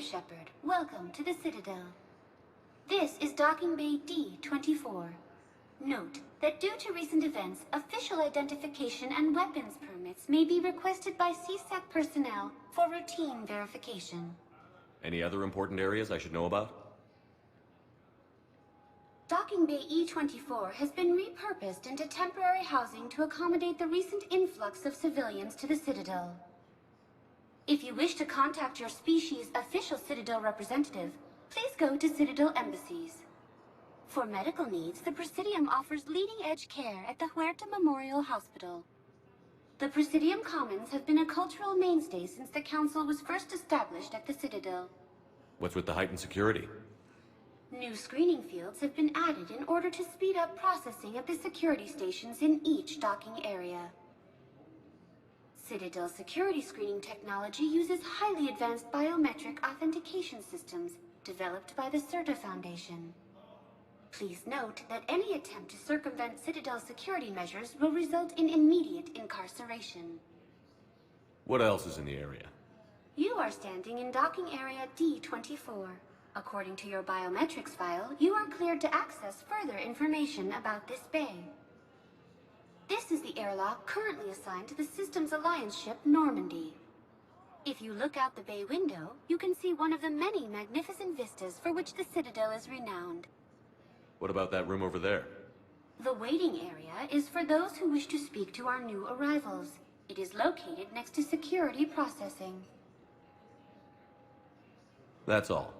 Shepard. Welcome to the Citadel. This is Docking Bay D-24. Note that due to recent events, official identification and weapons permits may be requested by CSEC personnel for routine verification. Any other important areas I should know about? Docking Bay E-24 has been repurposed into temporary housing to accommodate the recent influx of civilians to the Citadel. If you wish to contact your species' official Citadel representative, please go to Citadel embassies. For medical needs, the Presidium offers leading-edge care at the Huerta Memorial Hospital. The Presidium Commons have been a cultural mainstay since the Council was first established at the Citadel. What's with the heightened security? New screening fields have been added in order to speed up processing at the security stations in each docking area. Citadel security screening technology uses highly advanced biometric authentication systems developed by the CERTA Foundation. Please note that any attempt to circumvent Citadel security measures will result in immediate incarceration. What else is in the area? You are standing in docking area D-24. According to your biometrics file, you are cleared to access further information about this bay. This is the airlock currently assigned to the Systems Alliance ship Normandy. If you look out the bay window, you can see one of the many magnificent vistas for which the Citadel is renowned. What about that room over there? The waiting area is for those who wish to speak to our new arrivals. It is located next to security processing. That's all.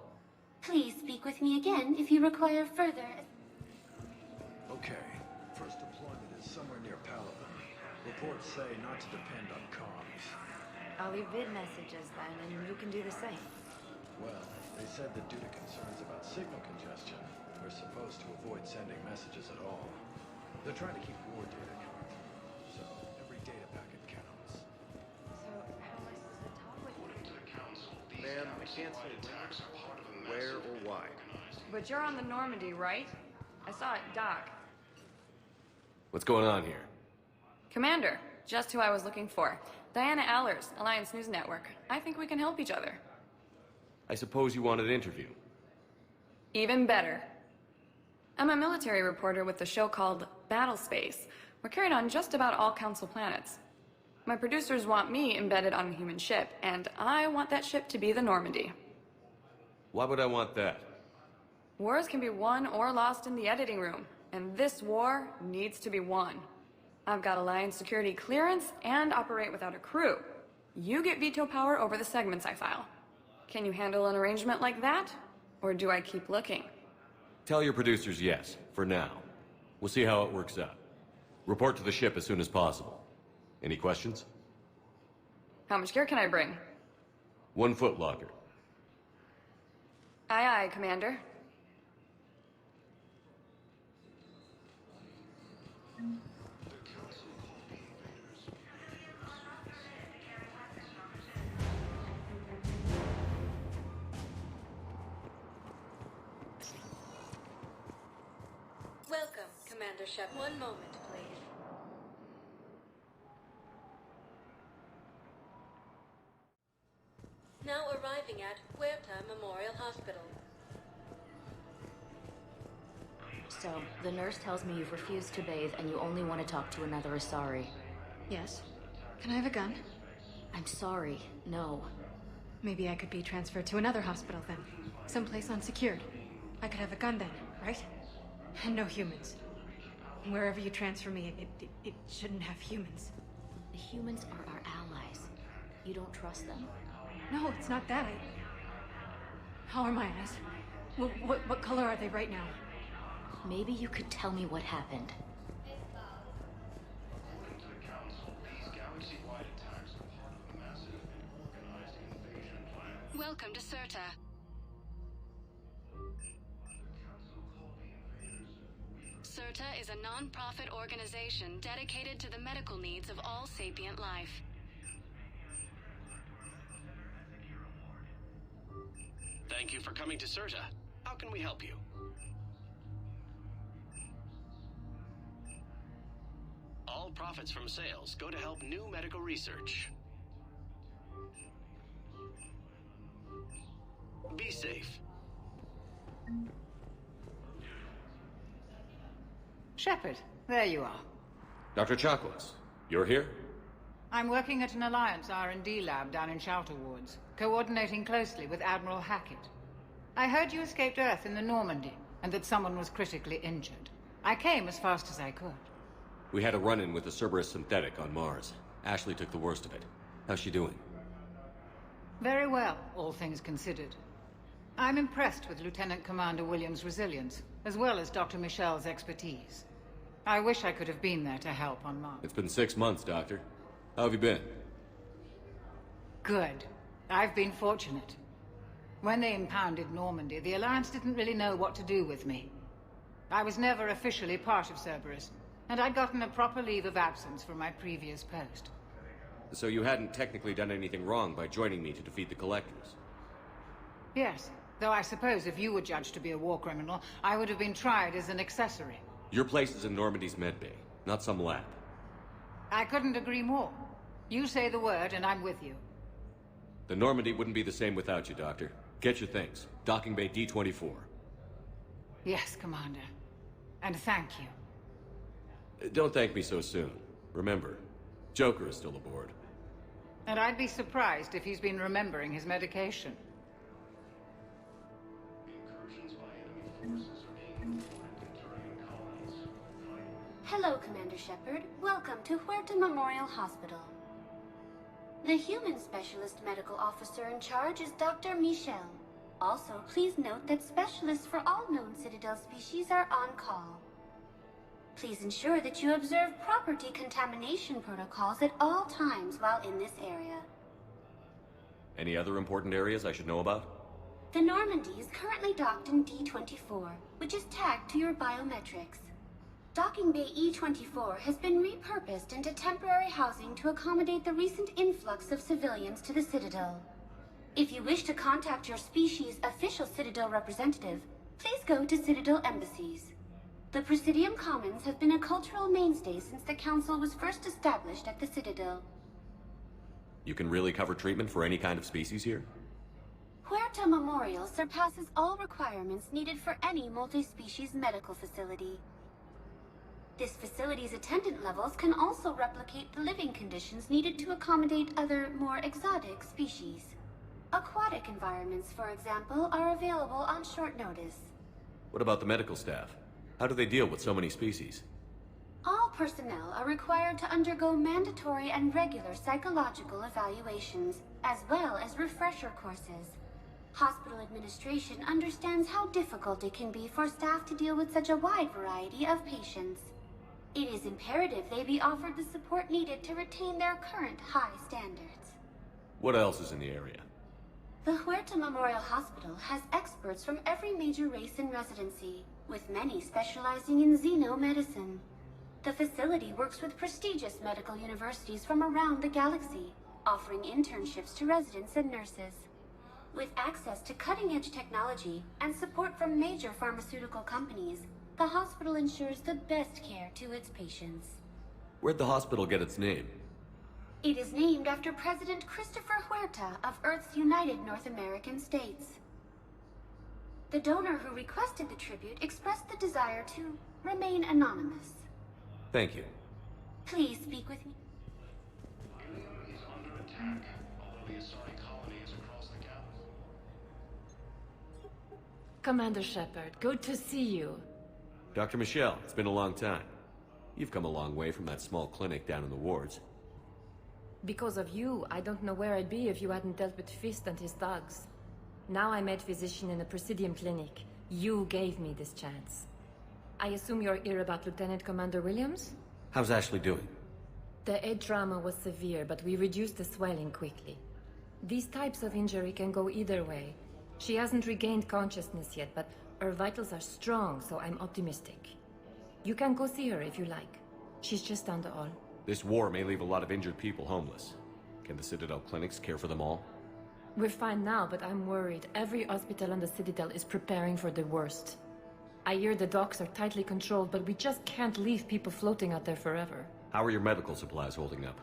Please speak with me again if you require further... Okay. First deployment is somewhere near Palaven. Reports say not to depend on comms. I'll leave vid messages then, and you can do the same. Well, they said that due to concerns about signal congestion, we're supposed to avoid sending messages at all. They're trying to keep war data current. So, every data packet counts. So, how am I supposed to talk with you? Ma'am, I can't say where or why. But you're on the Normandy, right? I saw it dock. What's going on here? Commander, just who I was looking for. Diana Allers, Alliance News Network. I think we can help each other. I suppose you wanted an interview. Even better. I'm a military reporter with the show called Battle Space. We're carried on just about all Council planets. My producers want me embedded on a human ship, and I want that ship to be the Normandy. Why would I want that? Wars can be won or lost in the editing room, and this war needs to be won. I've got Alliance security clearance and operate without a crew. You get veto power over the segments I file. Can you handle an arrangement like that? Or do I keep looking? Tell your producers yes, for now. We'll see how it works out. Report to the ship as soon as possible. Any questions? How much gear can I bring? 1 foot locker. Aye, aye, Commander. Welcome, Commander Shep. One moment, please. Now arriving at Huerta Memorial Hospital. So, the nurse tells me you've refused to bathe and you only want to talk to another Asari. Yes. Can I have a gun? I'm sorry, no. Maybe I could be transferred to another hospital then. Someplace unsecured. I could have a gun then, right? And no humans. Wherever you transfer me, it shouldn't have humans. The humans are our allies. You don't trust them? No, it's not that. How are my eyes? What color are they right now? Maybe you could tell me what happened. Welcome to CERTA. CERTA is a non-profit organization dedicated to the medical needs of all sapient life. Thank you for coming to CERTA. How can we help you? All profits from sales go to help new medical research. Be safe. Shepard, there you are. Dr. Chakwas, you're here? I'm working at an Alliance R&D lab down in Shelter Wards, coordinating closely with Admiral Hackett. I heard you escaped Earth in the Normandy, and that someone was critically injured. I came as fast as I could. We had a run-in with the Cerberus synthetic on Mars. Ashley took the worst of it. How's she doing? Very well, all things considered. I'm impressed with Lieutenant Commander Williams' resilience, as well as Dr. Michel's expertise. I wish I could have been there to help on Mars. It's been 6 months, Doctor. How have you been? Good. I've been fortunate. When they impounded Normandy, the Alliance didn't really know what to do with me. I was never officially part of Cerberus, and I'd gotten a proper leave of absence from my previous post. So you hadn't technically done anything wrong by joining me to defeat the Collectors? Yes, though I suppose if you were judged to be a war criminal, I would have been tried as an accessory. Your place is in Normandy's medbay, not some lab. I couldn't agree more. You say the word, and I'm with you. The Normandy wouldn't be the same without you, Doctor. Get your things. Docking Bay D-24. Yes, Commander. And thank you. Don't thank me so soon. Remember, Joker is still aboard. And I'd be surprised if he's been remembering his medication. Hello, Commander Shepard. Welcome to Huerta Memorial Hospital. The human specialist medical officer in charge is Dr. Michel. Also, please note that specialists for all known Citadel species are on call. Please ensure that you observe proper decontamination protocols at all times while in this area. Any other important areas I should know about? The Normandy is currently docked in D-24, which is tagged to your biometrics. Docking Bay E-24 has been repurposed into temporary housing to accommodate the recent influx of civilians to the Citadel. If you wish to contact your species' official Citadel representative, please go to Citadel embassies. The Presidium Commons have been a cultural mainstay since the Council was first established at the Citadel. You can really cover treatment for any kind of species here? Huerta Memorial surpasses all requirements needed for any multi-species medical facility. This facility's attendant levels can also replicate the living conditions needed to accommodate other, more exotic species. Aquatic environments, for example, are available on short notice. What about the medical staff? How do they deal with so many species? All personnel are required to undergo mandatory and regular psychological evaluations, as well as refresher courses. Hospital administration understands how difficult it can be for staff to deal with such a wide variety of patients. It is imperative they be offered the support needed to retain their current high standards. What else is in the area? The Huerta Memorial Hospital has experts from every major race in residency, with many specializing in xenomedicine. The facility works with prestigious medical universities from around the galaxy, offering internships to residents and nurses. With access to cutting-edge technology and support from major pharmaceutical companies, the hospital ensures the best care to its patients. Where'd the hospital get its name? It is named after President Christopher Huerta of Earth's United North American States. The donor who requested the tribute expressed the desire to remain anonymous. Thank you. Please speak with me. Is under attack, although the Asari colony is across the galaxy. Commander Shepard, good to see you. Dr. Michel, it's been a long time. You've come a long way from that small clinic down in the wards. Because of you, I don't know where I'd be if you hadn't dealt with Fist and his thugs. Now I'm head physician in a Presidium clinic. You gave me this chance. I assume you're here about Lieutenant Commander Williams? How's Ashley doing? The head trauma was severe, but we reduced the swelling quickly. These types of injury can go either way. She hasn't regained consciousness yet, but her vitals are strong, so I'm optimistic. You can go see her if you like. She's just down the hall. This war may leave a lot of injured people homeless. Can the Citadel clinics care for them all? We're fine now, but I'm worried. Every hospital on the Citadel is preparing for the worst. I hear the docks are tightly controlled, but we just can't leave people floating out there forever. How are your medical supplies holding up?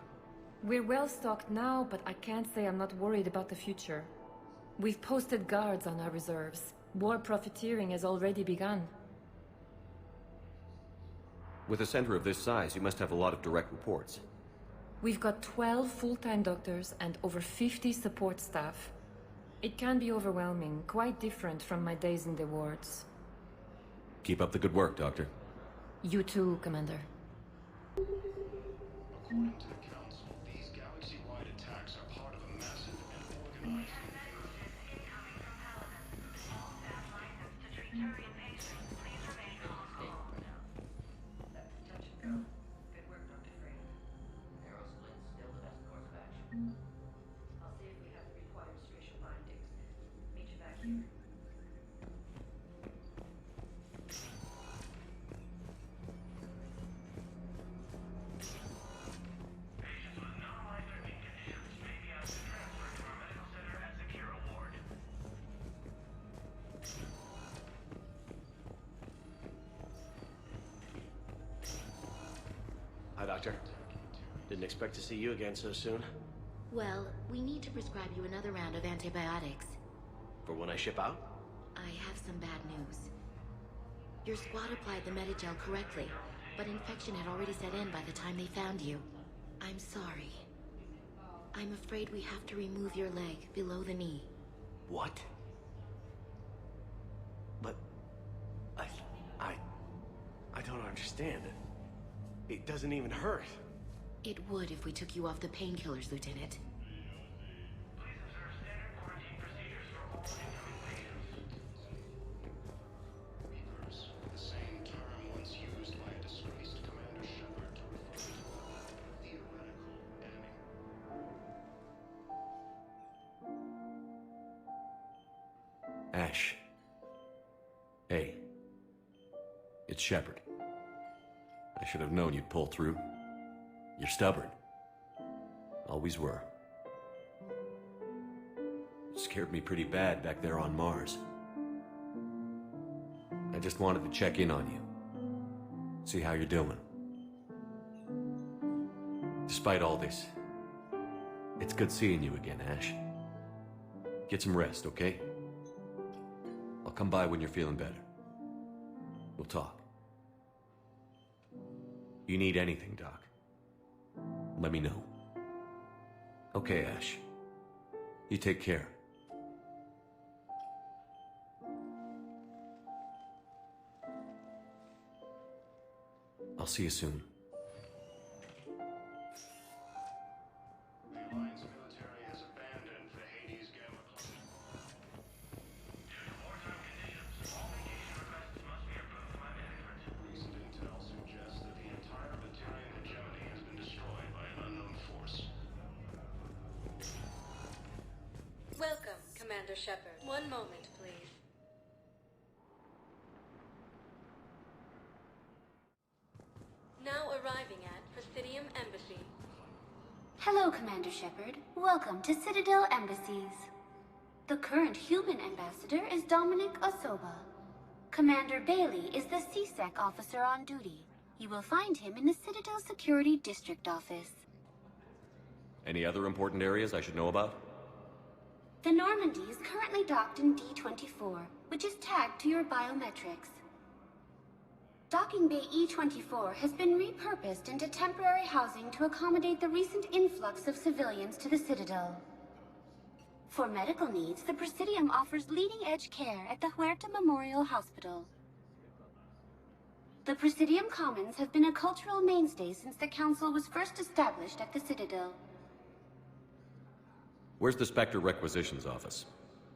We're well stocked now, but I can't say I'm not worried about the future. We've posted guards on our reserves. War profiteering has already begun. With a center of this size, you must have a lot of direct reports. We've got 12 full-time doctors and over 50 support staff. It can be overwhelming, quite different from my days in the wards. Keep up the good work, Doctor. You too, Commander. According to the Council, these galaxy-wide attacks are part of a massive and organized... Hi, Doctor. Didn't expect to see you again so soon. Well, we need to prescribe you another round of antibiotics. For when I ship out? I have some bad news. Your squad applied the Medigel correctly, but infection had already set in by the time they found you. I'm sorry. I'm afraid we have to remove your leg below the knee. What? But... I don't understand. It doesn't even hurt. It would if we took you off the painkillers, Lieutenant. The same term once used by a disgraced Commander Shepard to refer to a theoretical enemy. Ash. Hey. It's Shepard. I should have known you'd pull through. You're stubborn. Always were. It scared me pretty bad back there on Mars. I just wanted to check in on you. See how you're doing. Despite all this, it's good seeing you again, Ash. Get some rest, okay? I'll come by when you're feeling better. We'll talk. You need anything, Doc, let me know. Okay, Ash. You take care. I'll see you soon. The Alliance military has abandoned the Hades Gamma Cluster. Due to wartime conditions, all vacation requests must be approved by management. Recent intel suggests that the entire Batarian hegemony has been destroyed by an unknown force. Welcome, Commander Shepard. One moment, please. Now arriving at Presidium Embassy. Hello, Commander Shepard. Welcome to Citadel Embassies. The current human ambassador is Dominic Osoba. Commander Bailey is the CSEC officer on duty. You will find him in the Citadel Security District Office. Any other important areas I should know about? The Normandy is currently docked in D-24, which is tagged to your biometrics. Docking Bay E-24 has been repurposed into temporary housing to accommodate the recent influx of civilians to the Citadel. For medical needs, the Presidium offers leading-edge care at the Huerta Memorial Hospital. The Presidium Commons have been a cultural mainstay since the Council was first established at the Citadel. Where's the Spectre Requisitions office?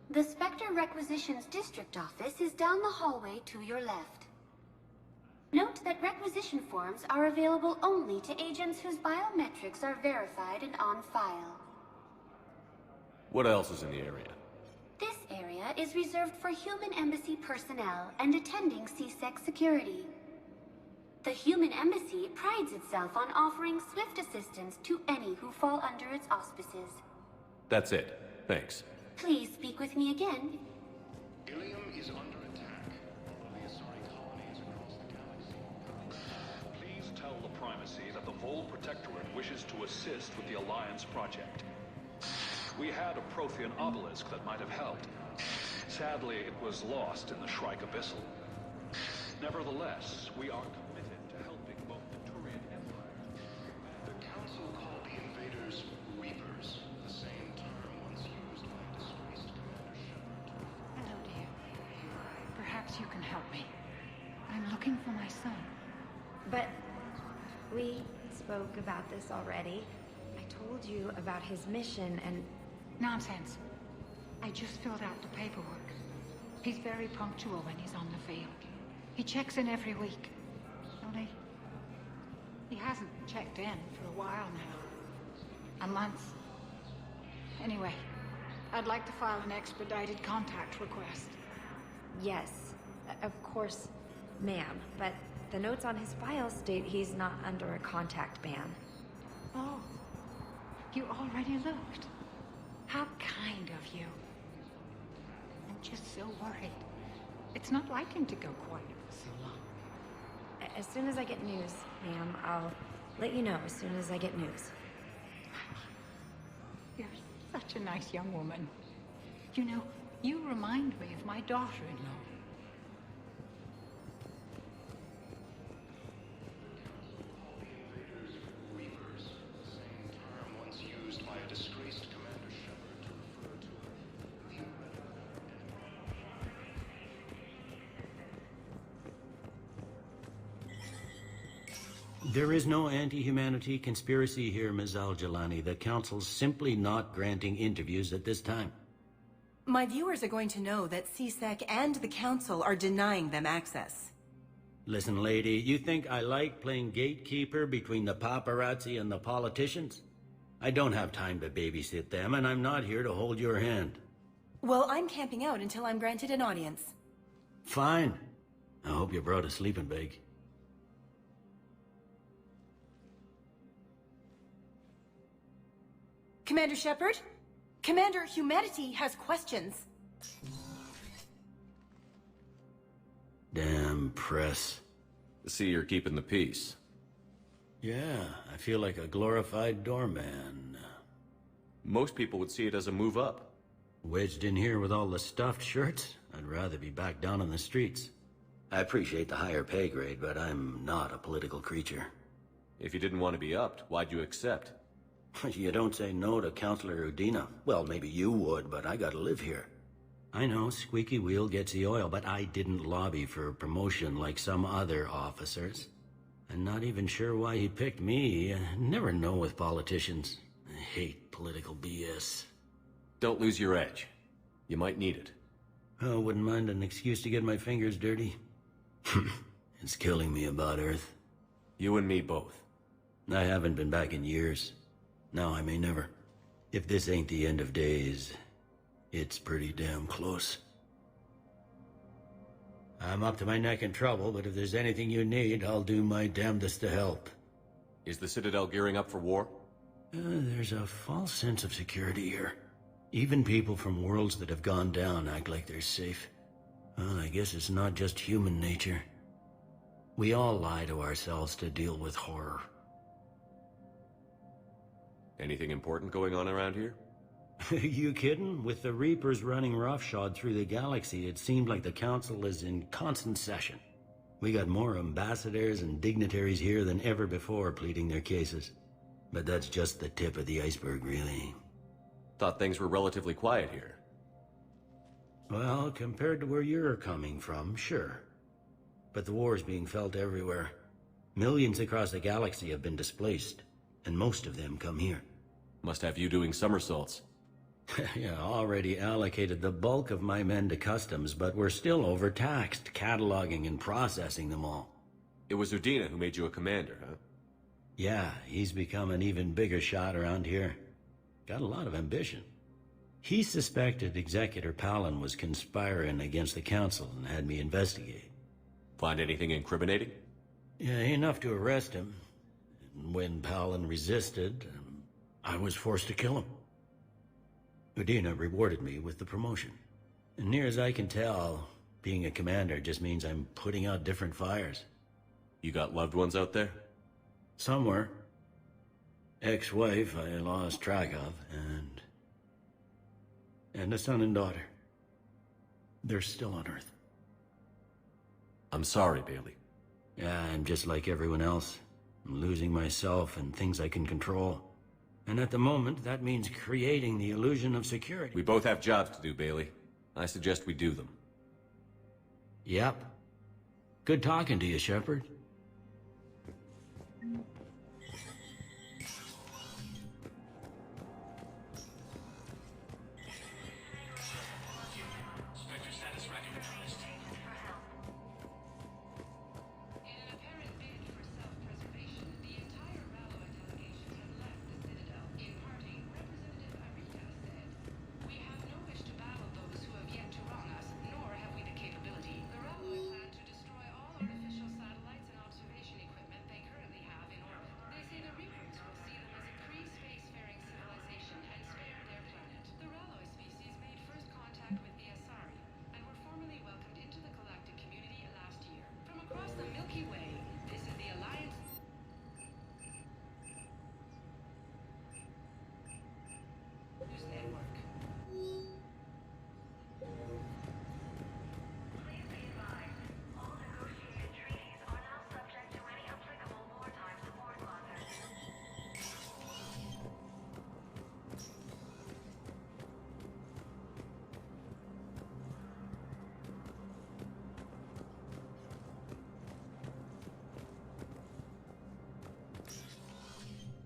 The Spectre Requisitions District Office is down the hallway to your left. Note that requisition forms are available only to agents whose biometrics are verified and on file. What else is in the area? This area is reserved for human embassy personnel and attending CSEC security. The human embassy prides itself on offering swift assistance to any who fall under its auspices. That's it. Thanks. Please speak with me again. Ilium is under attack. All of the Asari colonies across the galaxy. Please tell the Primacy that the Vol Protectorate wishes to assist with the Alliance project. We had a Prothean obelisk that might have helped. Sadly, it was lost in the Shrike Abyssal. Nevertheless, we are committed to helping both the Turian Empire. The Council called the invaders Reapers, the same term once used by disgraced Commander Shepard. Hello, dear. Perhaps you can help me. I'm looking for my son. But we spoke about this already. I told you about his mission and... Nonsense. I just filled out the paperwork. He's very punctual when he's on the field. He checks in every week. Only, he hasn't checked in for a while now. A month. Anyway, I'd like to file an expedited contact request. Yes, of course, ma'am. But the notes on his file state he's not under a contact ban. Oh, you already looked. How kind of you. I'm just so worried. It's not like him to go quiet for so long. As soon as I get news, ma'am, I'll let you know as soon as I get news. You're such a nice young woman. You know, you remind me of my daughter-in-law. Reapers, the same term once used by a disgraced Commander Shepard to refer to There is no anti-humanity conspiracy here, Ms. Al-Jalani. The Council's simply not granting interviews at this time. My viewers are going to know that CSEC and the Council are denying them access. Listen, lady, you think I like playing gatekeeper between the paparazzi and the politicians? I don't have time to babysit them, and I'm not here to hold your hand. Well, I'm camping out until I'm granted an audience. Fine. I hope you brought a sleeping bag. Commander Shepard? Commander Humanity has questions. Damn press. See, you're keeping the peace. Yeah, I feel like a glorified doorman. Most people would see it as a move up. Wedged in here with all the stuffed shirts? I'd rather be back down on the streets. I appreciate the higher pay grade, but I'm not a political creature. If you didn't want to be upped, why'd you accept? You don't say no to Counselor Udina. Well, maybe you would, but I gotta live here. I know, squeaky wheel gets the oil, but I didn't lobby for promotion like some other officers. I'm not even sure why he picked me. I never know with politicians. I hate political BS. Don't lose your edge. You might need it. Oh, wouldn't mind an excuse to get my fingers dirty. It's killing me about Earth. You and me both. I haven't been back in years. Now I may never. If this ain't the end of days, it's pretty damn close. I'm up to my neck in trouble, but if there's anything you need, I'll do my damnedest to help. Is the Citadel gearing up for war? There's a false sense of security here. Even people from worlds that have gone down act like they're safe. Well, I guess it's not just human nature. We all lie to ourselves to deal with horror. Anything important going on around here? You kidding? With the Reapers running roughshod through the galaxy, it seemed like the Council is in constant session. We got more ambassadors and dignitaries here than ever before pleading their cases. But that's just the tip of the iceberg, really. Thought things were relatively quiet here. Well, compared to where you're coming from, sure. But the war's being felt everywhere. Millions across the galaxy have been displaced, and most of them come here. Must have you doing somersaults. Yeah, already allocated the bulk of my men to customs, but we're still overtaxed, cataloging and processing them all. It was Udina who made you a commander, huh? Yeah, he's become an even bigger shot around here. Got a lot of ambition. He suspected Executor Palaven was conspiring against the Council and had me investigate. Find anything incriminating? Yeah, enough to arrest him. And when Palaven resisted, I was forced to kill him. Udina rewarded me with the promotion. And near as I can tell, being a commander just means I'm putting out different fires. You got loved ones out there? Somewhere. Ex-wife I lost track of, and and a son and daughter. They're still on Earth. I'm sorry, Bailey. Yeah, I'm just like everyone else. I'm losing myself and things I can control. And at the moment, that means creating the illusion of security. We both have jobs to do, Bailey. I suggest we do them. Yep. Good talking to you, Shepard.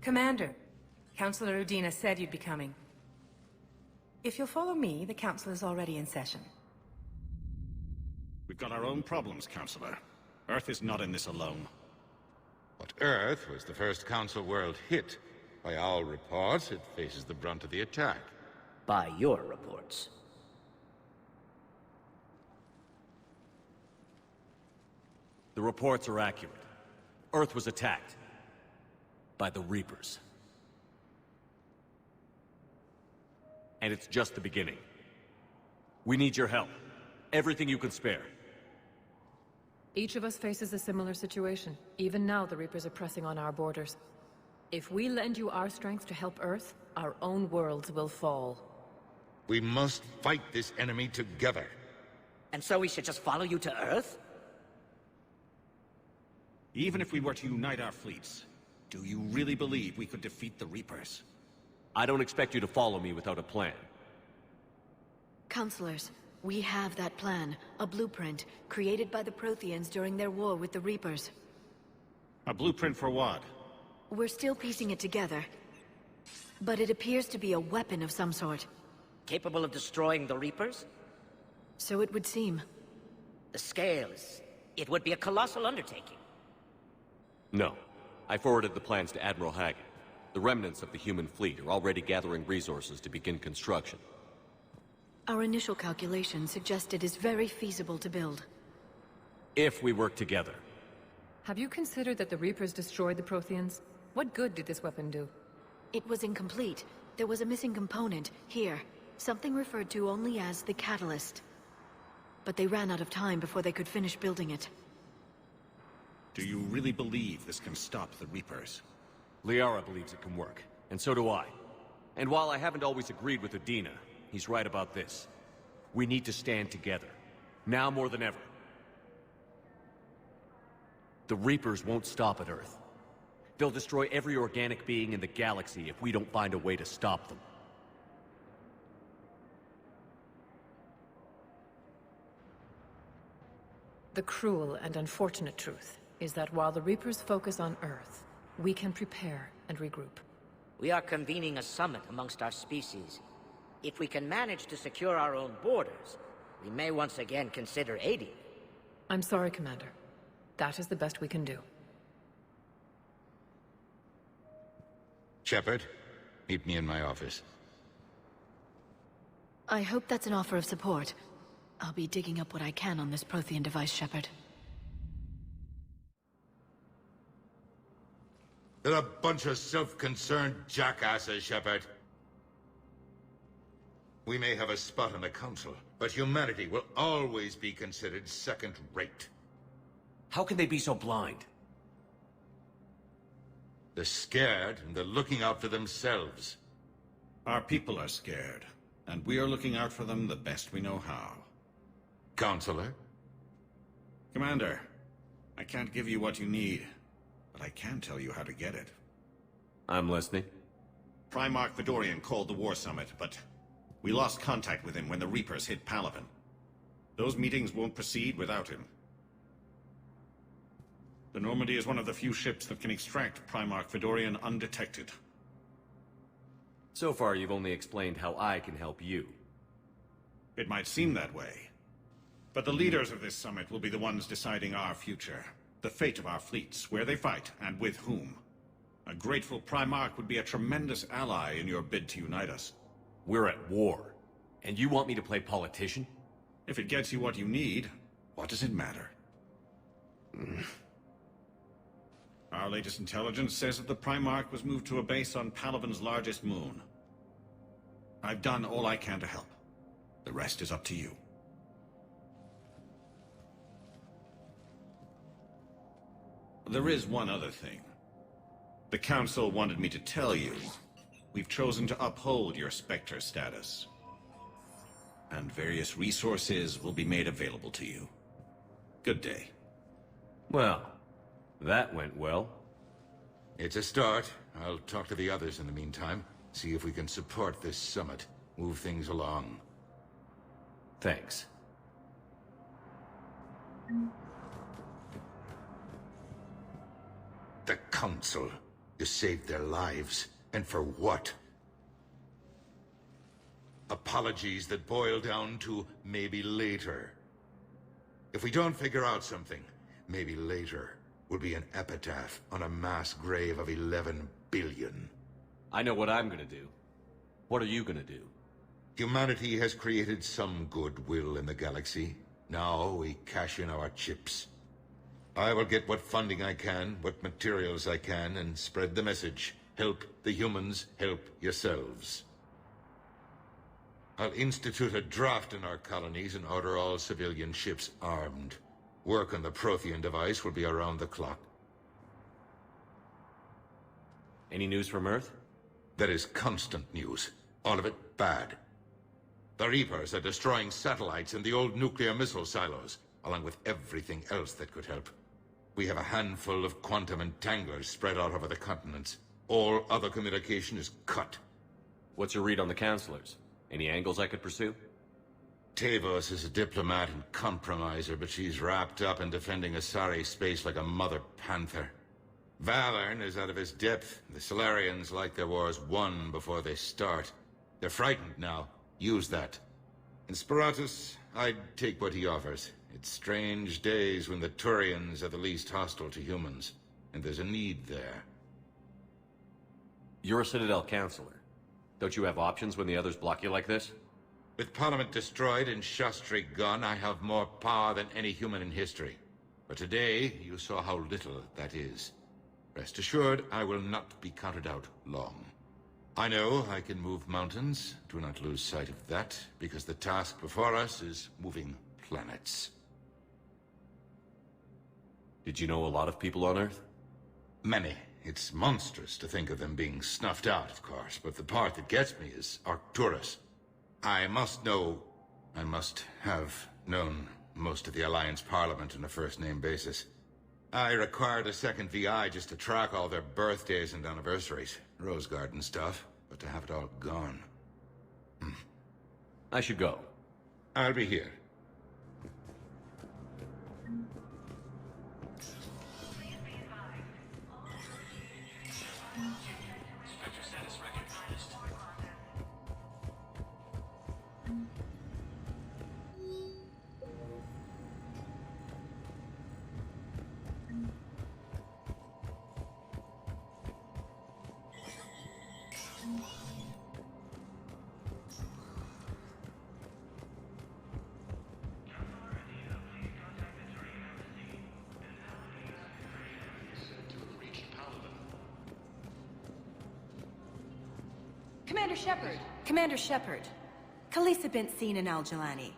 Commander, Councillor Udina said you'd be coming. If you'll follow me, the council is already in session. We've got our own problems, Councillor. Earth is not in this alone. But Earth was the first Council world hit. By all reports, it faces the brunt of the attack. By your reports. The reports are accurate. Earth was attacked. By the Reapers. And it's just the beginning. We need your help. Everything you can spare. Each of us faces a similar situation. Even now, the Reapers are pressing on our borders. If we lend you our strength to help Earth, our own worlds will fall. We must fight this enemy together. And so we should just follow you to Earth? Even if we were to unite our fleets, do you really believe we could defeat the Reapers? I don't expect you to follow me without a plan. Counselors, we have that plan. A blueprint, created by the Protheans during their war with the Reapers. A blueprint for what? We're still piecing it together. But it appears to be a weapon of some sort. Capable of destroying the Reapers? So it would seem. The scales. It would be a colossal undertaking. No. I forwarded the plans to Admiral Haggett. The remnants of the human fleet are already gathering resources to begin construction. Our initial calculations suggest it is very feasible to build. If we work together. Have you considered that the Reapers destroyed the Protheans? What good did this weapon do? It was incomplete. There was a missing component, here. Something referred to only as the catalyst. But they ran out of time before they could finish building it. Do you really believe this can stop the Reapers? Liara believes it can work, and so do I. And while I haven't always agreed with Udina, he's right about this. We need to stand together. Now more than ever. The Reapers won't stop at Earth. They'll destroy every organic being in the galaxy if we don't find a way to stop them. The cruel and unfortunate truth is that while the Reapers focus on Earth, we can prepare and regroup. We are convening a summit amongst our species. If we can manage to secure our own borders, we may once again consider aiding. I'm sorry, Commander. That is the best we can do. Shepard, meet me in my office. I hope that's an offer of support. I'll be digging up what I can on this Prothean device, Shepard. They're a bunch of self-concerned jackasses, Shepard. We may have a spot on the Council, but humanity will always be considered second-rate. How can they be so blind? They're scared, and they're looking out for themselves. Our people are scared, and we are looking out for them the best we know how. Counselor? Commander, I can't give you what you need, but I can tell you how to get it. I'm listening. Primarch Fedorian called the War Summit, but we lost contact with him when the Reapers hit Palaven. Those meetings won't proceed without him. The Normandy is one of the few ships that can extract Primarch Fedorian undetected. So far, you've only explained how I can help you. It might seem that way. But the leaders of this summit will be the ones deciding our future. The fate of our fleets, where they fight, and with whom. A grateful Primarch would be a tremendous ally in your bid to unite us. We're at war. And you want me to play politician? If it gets you what you need, what does it matter? Our latest intelligence says that the Primarch was moved to a base on Palaven's largest moon. I've done all I can to help. The rest is up to you. There is one other thing. The Council wanted me to tell you, we've chosen to uphold your Spectre status. And various resources will be made available to you. Good day. Well, that went well. It's a start. I'll talk to the others in the meantime. See if we can support this summit. Move things along. Thanks. The Council. You saved their lives. And for what? Apologies that boil down to maybe later. If we don't figure out something, maybe later will be an epitaph on a mass grave of 11 billion. I know what I'm gonna do. What are you gonna do? Humanity has created some goodwill in the galaxy. Now we cash in our chips. I will get what funding I can, what materials I can, and spread the message. Help the humans, help yourselves. I'll institute a draft in our colonies and order all civilian ships armed. Work on the Prothean device will be around the clock. Any news from Earth? There is constant news. All of it bad. The Reapers are destroying satellites and the old nuclear missile silos, along with everything else that could help. We have a handful of quantum entanglers spread out over the continents. All other communication is cut. What's your read on the counselors? Any angles I could pursue? Tavos is a diplomat and compromiser, but she's wrapped up in defending Asari space like a mother panther. Valern is out of his depth. The Solarians like their wars won before they start. They're frightened now. Use that. In Sparatus, I'd take what he offers. It's strange days when the Turians are the least hostile to humans, and there's a need there. You're a Citadel counselor. Don't you have options when the others block you like this? With Parliament destroyed and Shastri gone, I have more power than any human in history. But today, you saw how little that is. Rest assured, I will not be counted out long. I know I can move mountains. Do not lose sight of that, because the task before us is moving planets. Did you know a lot of people on Earth? Many. It's monstrous to think of them being snuffed out, of course, but the part that gets me is Arcturus. I must have known most of the Alliance Parliament on a first-name basis. I required a second VI just to track all their birthdays and anniversaries. Rose Garden stuff, but to have it all gone. I should go. I'll be here. Commander Shepard. Khaleesa bint seen in Al-Jalani.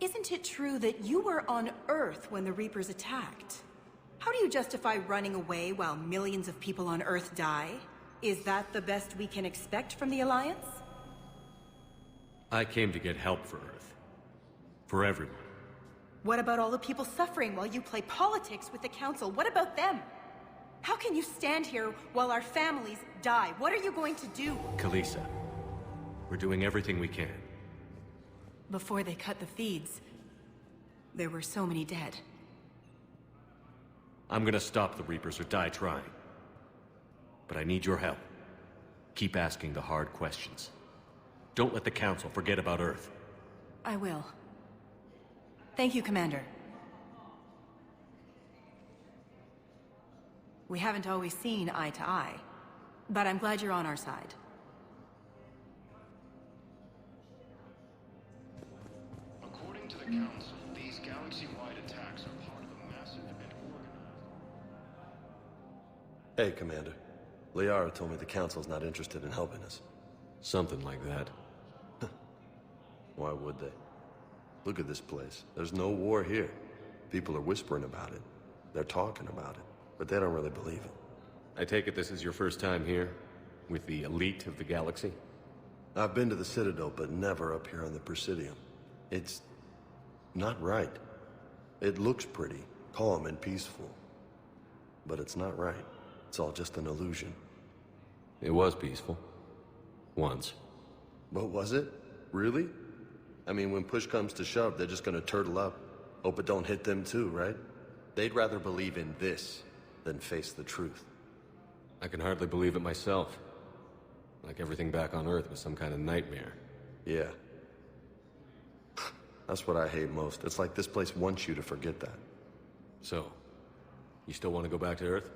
Isn't it true that you were on Earth when the Reapers attacked? How do you justify running away while millions of people on Earth die? Is that the best we can expect from the Alliance? I came to get help for Earth. For everyone. What about all the people suffering while you play politics with the Council? What about them? How can you stand here while our families die? What are you going to do? Kalisa, we're doing everything we can. Before they cut the feeds, there were so many dead. I'm gonna stop the Reapers or die trying. But I need your help. Keep asking the hard questions. Don't let the Council forget about Earth. I will. Thank you, Commander. We haven't always seen eye to eye, but I'm glad you're on our side. According to the Council, these galaxy-wide attacks are part of a massive and organized... Hey, Commander. Liara told me the Council's not interested in helping us. Something like that. Why would they? Look at this place. There's no war here. People are whispering about it. They're talking about it, but they don't really believe it. I take it this is your first time here? With the elite of the galaxy? I've been to the Citadel, but never up here on the Presidium. It's... not right. It looks pretty, calm and peaceful. But it's not right. It's all just an illusion. It was peaceful. Once. But was it? Really? I mean, when push comes to shove, they're just gonna turtle up. Hope it don't hit them too, right? They'd rather believe in this than face the truth. I can hardly believe it myself. Like everything back on Earth was some kind of nightmare. Yeah. That's what I hate most. It's like this place wants you to forget that. So, you still want to go back to Earth?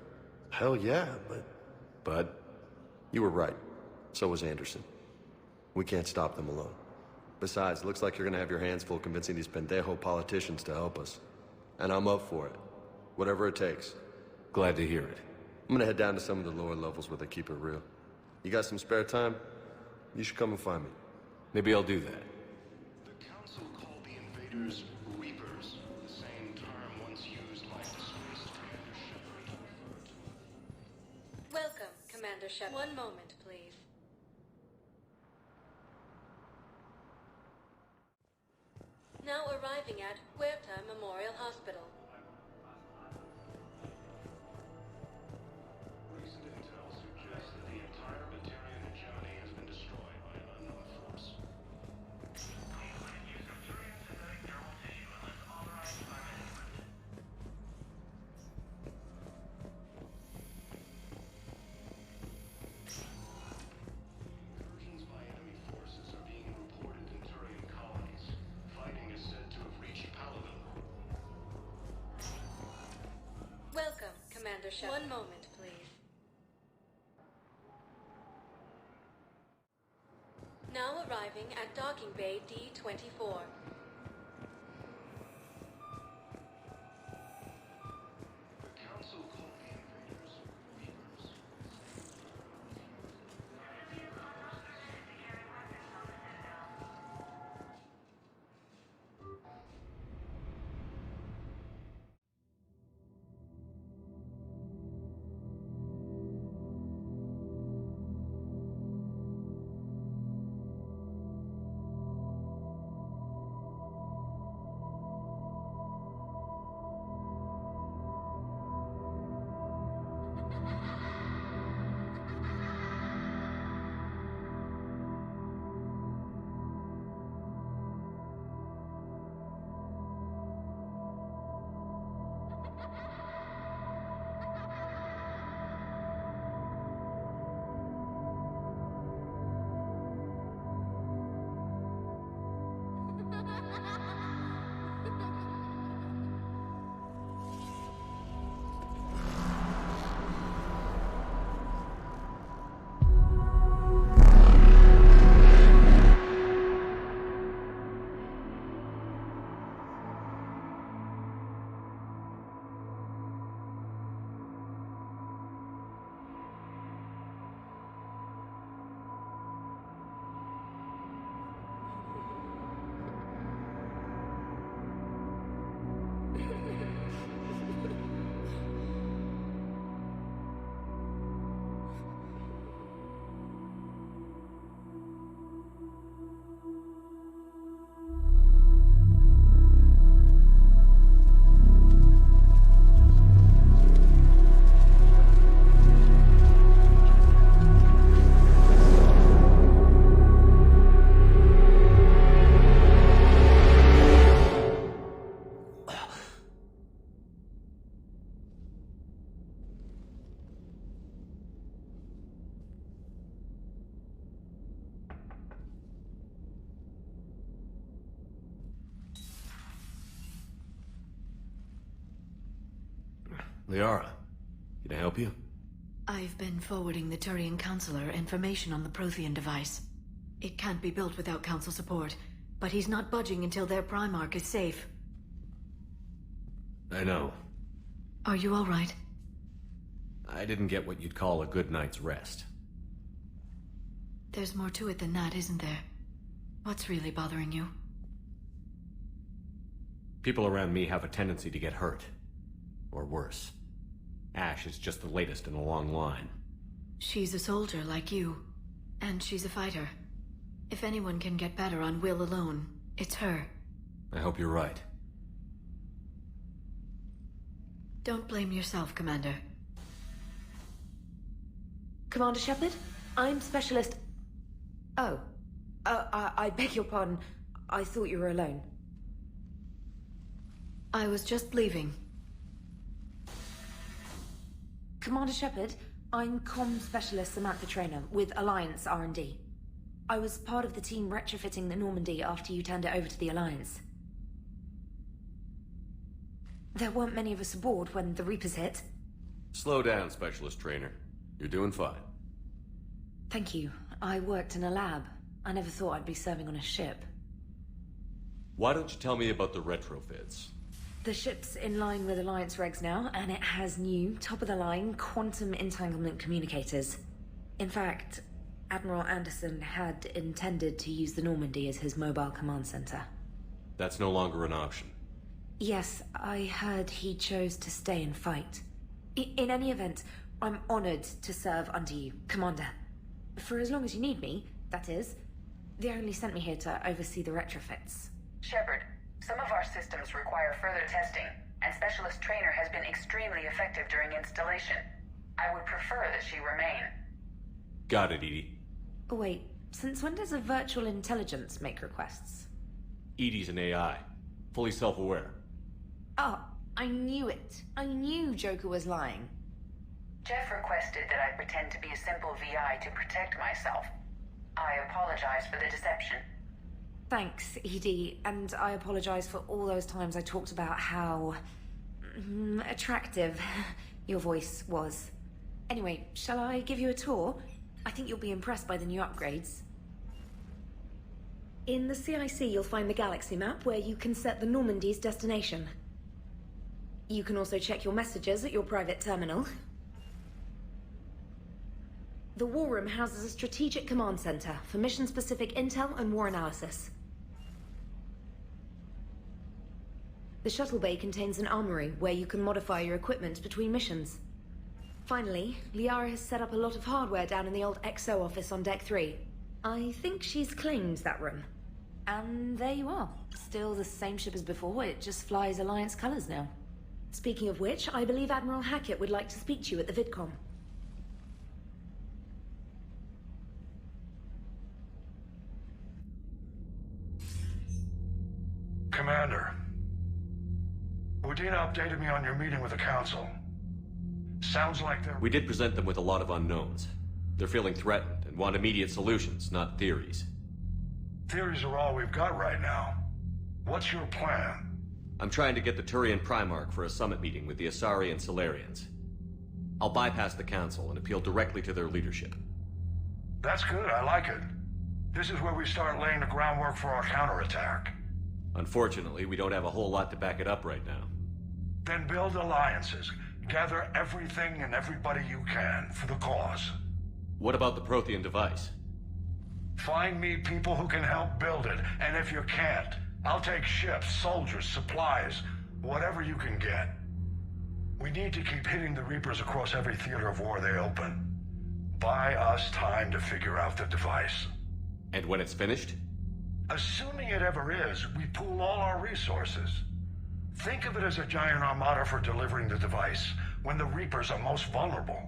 Hell yeah, but... But? You were right. So was Anderson. We can't stop them alone. Besides, looks like you're gonna have your hands full convincing these pendejo politicians to help us. And I'm up for it. Whatever it takes. Glad to hear it. I'm gonna head down to some of the lower levels where they keep it real. You got some spare time? You should come and find me. Maybe I'll do that. The Council called the invaders Reapers, the same term once used by disgraced Commander Shepard to refer to... Welcome, Commander Shepard. One moment, please. Now arriving at Huerta Memorial Hospital. Recent intel suggests that the entire Batarian hegemony has been destroyed by an unknown force. Use of purine synthetic dermal tissue unless authorized by management. Incursions by enemy forces are being reported in Turian colonies. Fighting is said to have reached Palaven. Welcome, Commander Shepard. One moment, please. Now arriving at Docking Bay D-24. The Council called the invaders Reapers. Liara, can I help you? I've been forwarding the Turian Counselor information on the Prothean device. It can't be built without Council support, but he's not budging until their Primarch is safe. I know. Are you all right? I didn't get what you'd call a good night's rest. There's more to it than that, isn't there? What's really bothering you? People around me have a tendency to get hurt. Or worse. Ash is just the latest in a long line. She's a soldier like you, and she's a fighter. If anyone can get better on will alone, it's her. I hope you're right. Don't blame yourself, Commander. Commander Shepard, I'm Specialist... Oh. I beg your pardon. I thought you were alone. I was just leaving. Commander Shepard, I'm Comm Specialist Samantha Traynor with Alliance R&D. I was part of the team retrofitting the Normandy after you turned it over to the Alliance. There weren't many of us aboard when the Reapers hit. Slow down, Specialist Trainer. You're doing fine. Thank you. I worked in a lab. I never thought I'd be serving on a ship. Why don't you tell me about the retrofits? The ship's in line with Alliance regs now, and it has new, top-of-the-line, quantum entanglement communicators. In fact, Admiral Anderson had intended to use the Normandy as his mobile command center. That's no longer an option. Yes, I heard he chose to stay and fight. In any event, I'm honored to serve under you, Commander. For as long as you need me, that is. They only sent me here to oversee the retrofits. Shepard, some of our systems require further testing, and Specialist Trainer has been extremely effective during installation. I would prefer that she remain. Got it, EDI. Oh, wait, since when does a virtual intelligence make requests? EDI's an AI, fully self-aware. Oh, I knew it. I knew Joker was lying. Jeff requested that I pretend to be a simple VI to protect myself. I apologize for the deception. Thanks, ED, and I apologize for all those times I talked about how... attractive your voice was. Anyway, shall I give you a tour? I think you'll be impressed by the new upgrades. In the CIC, you'll find the galaxy map where you can set the Normandy's destination. You can also check your messages at your private terminal. The War Room houses a strategic command center for mission-specific intel and war analysis. The shuttle bay contains an armory where you can modify your equipment between missions. Finally, Liara has set up a lot of hardware down in the old XO office on Deck 3. I think she's claimed that room. And there you are. Still the same ship as before, it just flies Alliance colors now. Speaking of which, I believe Admiral Hackett would like to speak to you at the VidCom. Commander, Udina updated me on your meeting with the Council. Sounds like they're... We did present them with a lot of unknowns. They're feeling threatened and want immediate solutions, not theories. Theories are all we've got right now. What's your plan? I'm trying to get the Turian Primarch for a summit meeting with the Asari and Solarians. I'll bypass the Council and appeal directly to their leadership. That's good, I like it. This is where we start laying the groundwork for our counterattack. Unfortunately, we don't have a whole lot to back it up right now. Then build alliances. Gather everything and everybody you can for the cause. What about the Prothean device? Find me people who can help build it, and if you can't, I'll take ships, soldiers, supplies, whatever you can get. We need to keep hitting the Reapers across every theater of war they open. Buy us time to figure out the device. And when it's finished? Assuming it ever is, we pool all our resources. Think of it as a giant armada for delivering the device when the Reapers are most vulnerable.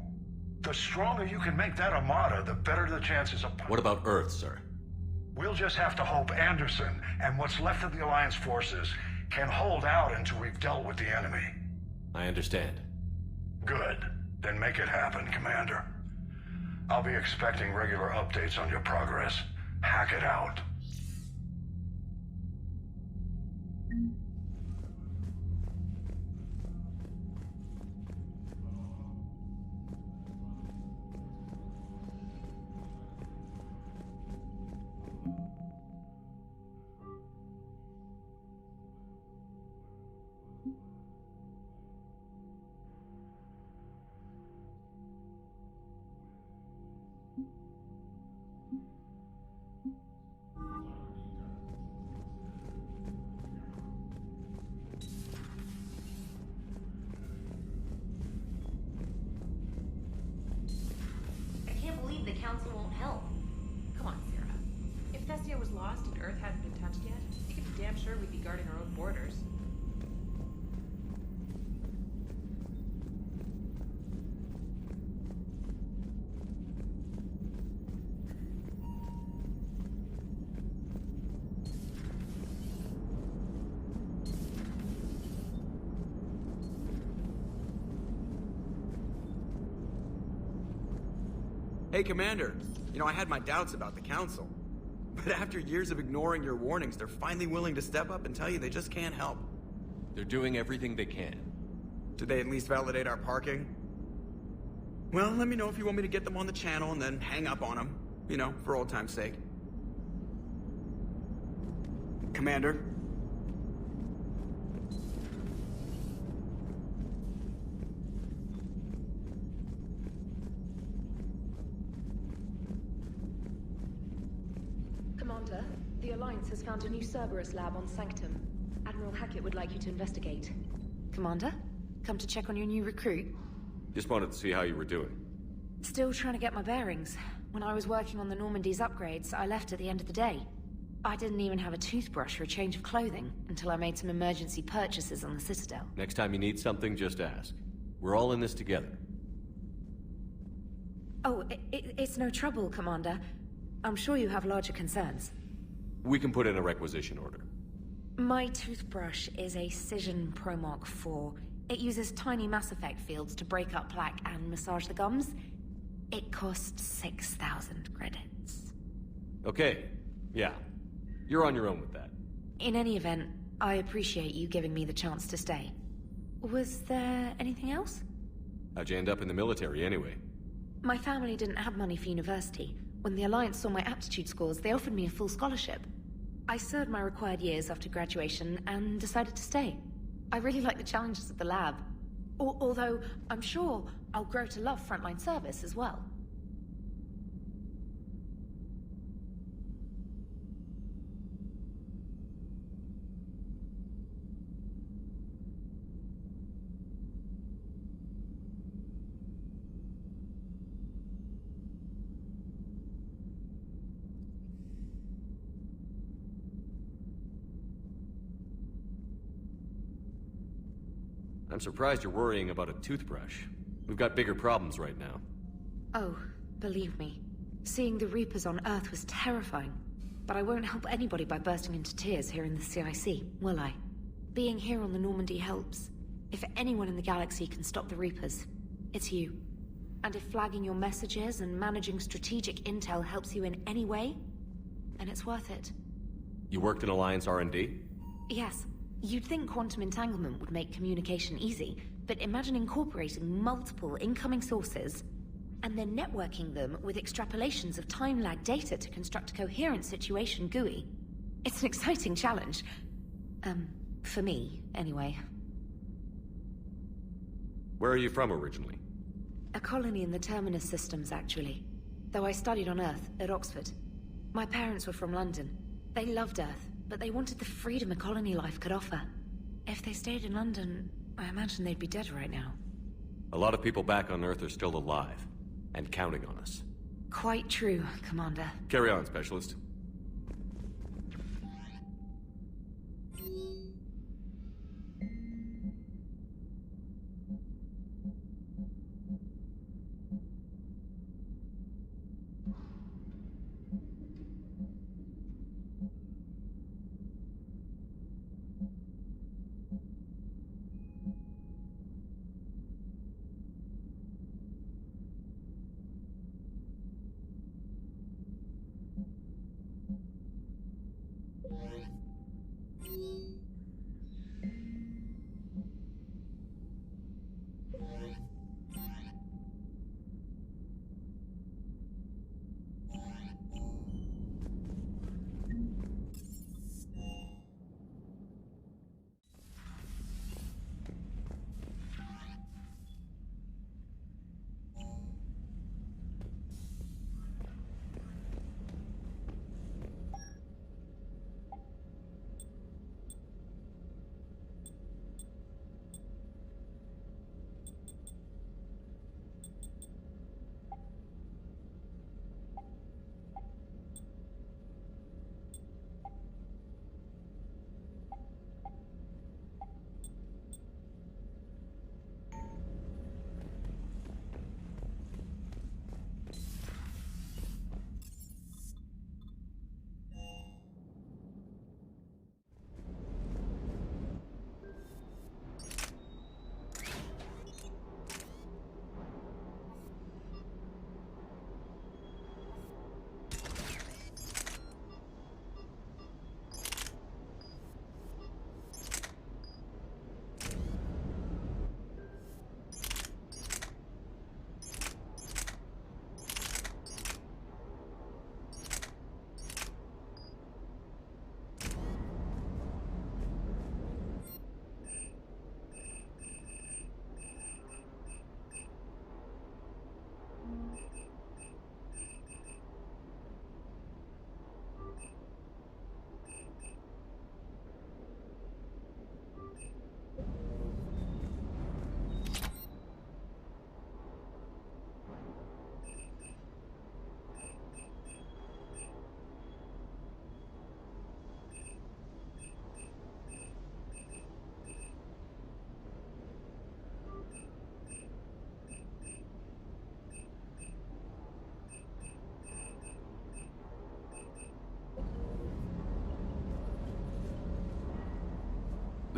The stronger you can make that armada, the better the chances of... What about Earth, sir? We'll just have to hope Anderson and what's left of the Alliance forces can hold out until we've dealt with the enemy. I understand. Good. Then make it happen, Commander. I'll be expecting regular updates on your progress. Hack it out. damn sure we'd be guarding our own borders. Hey, Commander. You know, I had my doubts about the Council. But after years of ignoring your warnings, they're finally willing to step up and tell you they just can't help. They're doing everything they can. Did they at least validate our parking? Well, let me know if you want me to get them on the channel and then hang up on them. You know, for old time's sake. Commander? Commander, the Alliance has found a new Cerberus lab on Sanctum. Admiral Hackett would like you to investigate. Commander? Come to check on your new recruit? Just wanted to see how you were doing. Still trying to get my bearings. When I was working on the Normandy's upgrades, I left at the end of the day. I didn't even have a toothbrush or a change of clothing until I made some emergency purchases on the Citadel. Next time you need something, just ask. We're all in this together. Oh, it's no trouble, Commander. I'm sure you have larger concerns. We can put in a requisition order. My toothbrush is a Cision Pro Mark IV. It uses tiny Mass Effect fields to break up plaque and massage the gums. It costs 6,000 credits. Okay, yeah. You're on your own with that. In any event, I appreciate you giving me the chance to stay. Was there anything else? How'd you end up in the military anyway? My family didn't have money for university. When the Alliance saw my aptitude scores, they offered me a full scholarship. I served my required years after graduation and decided to stay. I really like the challenges of the lab. Although, I'm sure I'll grow to love frontline service as well. I'm surprised you're worrying about a toothbrush. We've got bigger problems right now. Oh, believe me. Seeing the Reapers on Earth was terrifying. But I won't help anybody by bursting into tears here in the CIC, will I? Being here on the Normandy helps. If anyone in the galaxy can stop the Reapers, it's you. And if flagging your messages and managing strategic intel helps you in any way, then it's worth it. You worked in Alliance R&D? Yes. You'd think quantum entanglement would make communication easy, but imagine incorporating multiple incoming sources and then networking them with extrapolations of time-lag data to construct a coherent situation GUI. It's an exciting challenge. For me, anyway. Where are you from originally? A colony in the Terminus systems, actually. Though I studied on Earth, at Oxford. My parents were from London. They loved Earth, but they wanted the freedom a colony life could offer. If they stayed in London, I imagine they'd be dead right now. A lot of people back on Earth are still alive, and counting on us. Quite true, Commander. Carry on, Specialist.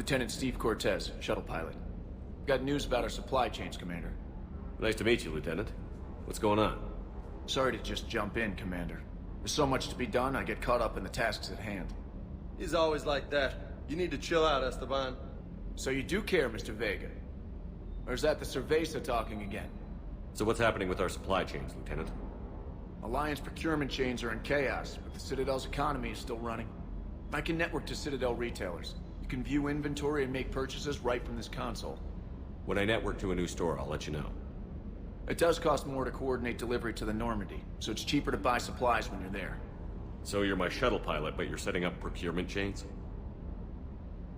Lieutenant Steve Cortez, shuttle pilot. Got news about our supply chains, Commander. Nice to meet you, Lieutenant. What's going on? Sorry to just jump in, Commander. There's so much to be done, I get caught up in the tasks at hand. He's always like that. You need to chill out, Esteban. So you do care, Mr. Vega? Or is that the Cerveza talking again? So what's happening with our supply chains, Lieutenant? Alliance procurement chains are in chaos, but the Citadel's economy is still running. I can network to Citadel retailers. You can view inventory and make purchases right from this console. When I network to a new store, I'll let you know. It does cost more to coordinate delivery to the Normandy, so it's cheaper to buy supplies when you're there. So you're my shuttle pilot, but you're setting up procurement chains?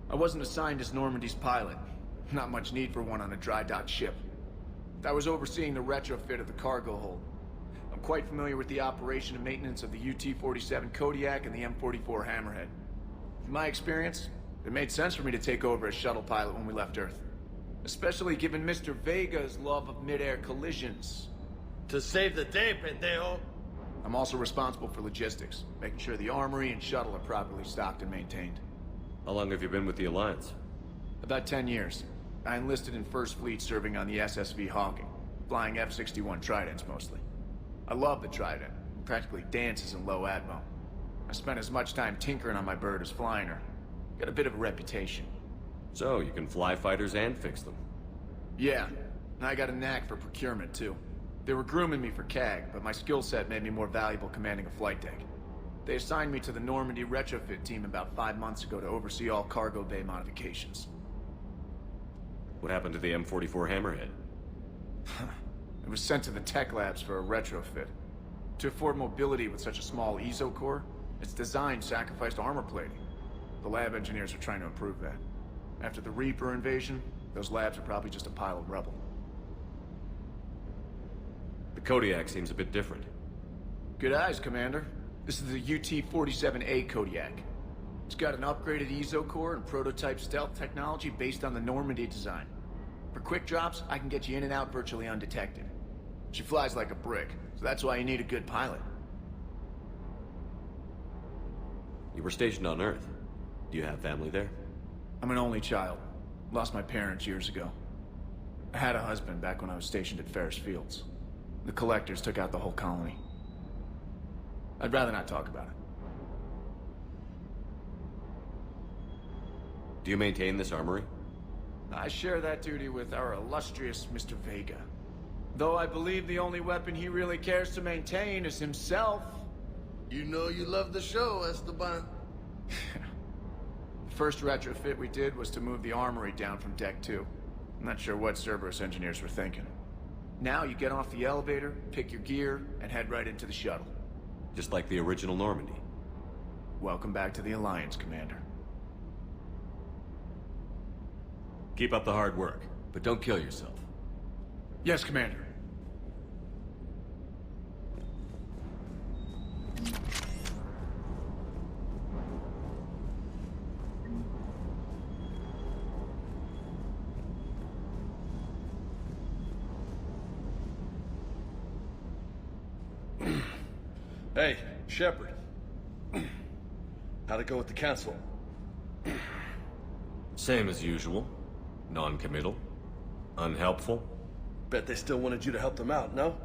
I wasn't assigned as Normandy's pilot. Not much need for one on a dry dock ship. I was overseeing the retrofit of the cargo hold. I'm quite familiar with the operation and maintenance of the UT-47 Kodiak and the M44 Hammerhead. In my experience, it made sense for me to take over as shuttle pilot when we left Earth. Especially given Mr. Vega's love of mid-air collisions. To save the day, pendejo! I'm also responsible for logistics, making sure the armory and shuttle are properly stocked and maintained. How long have you been with the Alliance? About 10 years. I enlisted in First Fleet serving on the SSV Hawking, flying F-61 Tridents mostly. I love the Trident, practically dances in low atmo. I spent as much time tinkering on my bird as flying her. Got a bit of a reputation. So, you can fly fighters and fix them? Yeah, and I got a knack for procurement too. They were grooming me for CAG, but my skill set made me more valuable commanding a flight deck. They assigned me to the Normandy retrofit team about 5 months ago to oversee all cargo bay modifications. What happened to the M44 Hammerhead? It was sent to the tech labs for a retrofit. To afford mobility with such a small ESO core, its design sacrificed armor plating. The lab engineers are trying to improve that. After the Reaper invasion, those labs are probably just a pile of rubble. The Kodiak seems a bit different. Good eyes, Commander. This is the UT-47A Kodiak. It's got an upgraded ESO core and prototype stealth technology based on the Normandy design. For quick drops, I can get you in and out virtually undetected. She flies like a brick, so that's why you need a good pilot. You were stationed on Earth. Do you have family there? I'm an only child. Lost my parents years ago. I had a husband back when I was stationed at Ferris Fields. The collectors took out the whole colony. I'd rather not talk about it. Do you maintain this armory? I share that duty with our illustrious Mr. Vega. Though I believe the only weapon he really cares to maintain is himself. You know you love the show, Esteban. The first retrofit we did was to move the armory down from Deck 2. I'm not sure what Cerberus engineers were thinking. Now you get off the elevator, pick your gear, and head right into the shuttle. Just like the original Normandy. Welcome back to the Alliance, Commander. Keep up the hard work, but don't kill yourself. Yes, Commander. Hey, Shepard. How'd it go with the council? Same as usual. Non-committal. Unhelpful. Bet they still wanted you to help them out, no?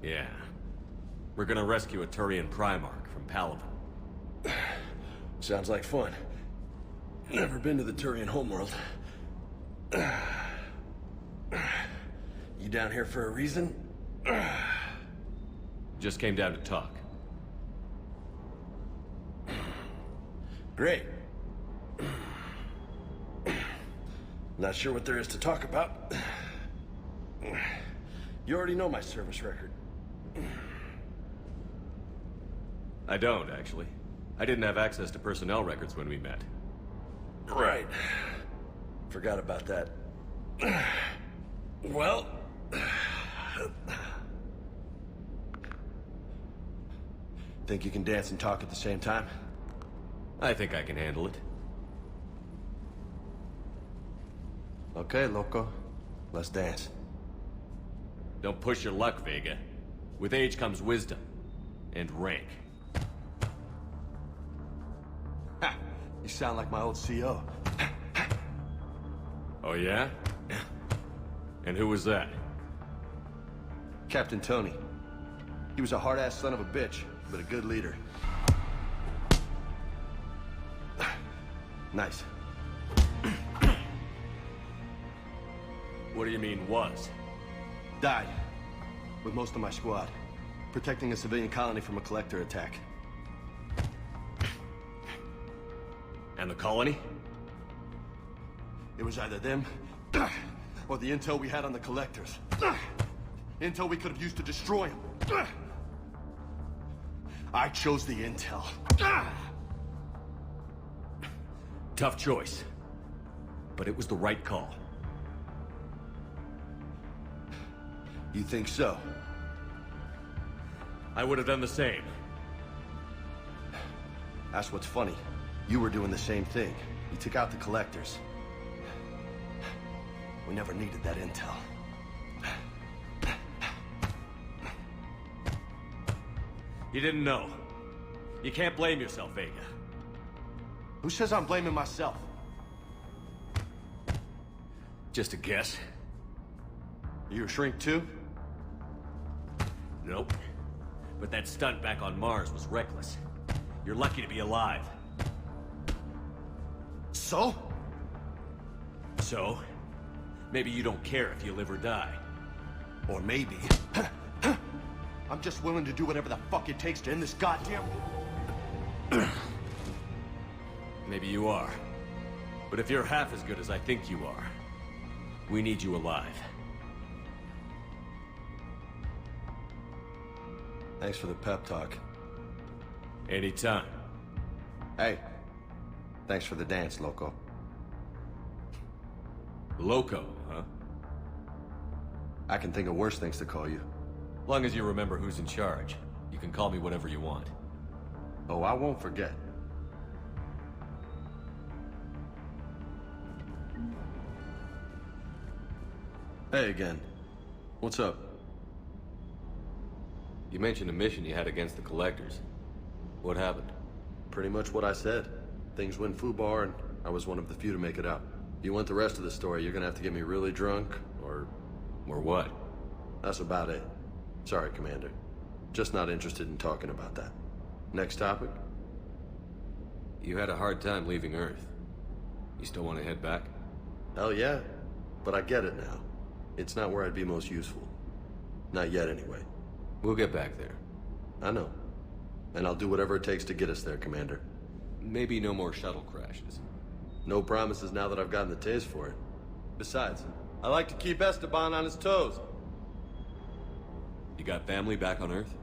Yeah. We're gonna rescue a Turian Primarch from Palaven. Sounds like fun. Never been to the Turian homeworld. You down here for a reason? Just came down to talk. Great. Not sure what there is to talk about. You already know my service record. I don't, actually. I didn't have access to personnel records when we met. Right. Forgot about that. Well... Think you can dance and talk at the same time? I think I can handle it. Okay, loco. Let's dance. Don't push your luck, Vega. With age comes wisdom. And rank. Ha! You sound like my old CO. Oh, yeah? And who was that? Captain Tony. He was a hard-ass son of a bitch, but a good leader. Nice. What do you mean, was? Died. With most of my squad. Protecting a civilian colony from a collector attack. And the colony? It was either them, or the intel we had on the collectors. Intel we could have used to destroy them. I chose the intel. Tough choice. But it was the right call. You think so? I would have done the same. That's what's funny. You were doing the same thing. You took out the collectors. We never needed that intel. You didn't know. You can't blame yourself, Vega. Who says I'm blaming myself? Just a guess. You a shrink too? Nope. But that stunt back on Mars was reckless. You're lucky to be alive. So? So? Maybe you don't care if you live or die. Or maybe... I'm just willing to do whatever the fuck it takes to end this goddamn... Maybe you are. But if you're half as good as I think you are, we need you alive. Thanks for the pep talk. Anytime. Hey. Thanks for the dance, Loco. Loco, huh? I can think of worse things to call you. Long as you remember who's in charge, you can call me whatever you want. Oh, I won't forget. Hey again. What's up? You mentioned a mission you had against the Collectors. What happened? Pretty much what I said. Things went foobar, and I was one of the few to make it out. If you want the rest of the story, you're gonna have to get me really drunk, or... Or what? That's about it. Sorry, Commander. Just not interested in talking about that. Next topic? You had a hard time leaving Earth. You still want to head back? Hell yeah. But I get it now. It's not where I'd be most useful. Not yet, anyway. We'll get back there. I know. And I'll do whatever it takes to get us there, Commander. Maybe no more shuttle crashes. No promises now that I've gotten the taste for it. Besides, I like to keep Esteban on his toes. You got family back on Earth?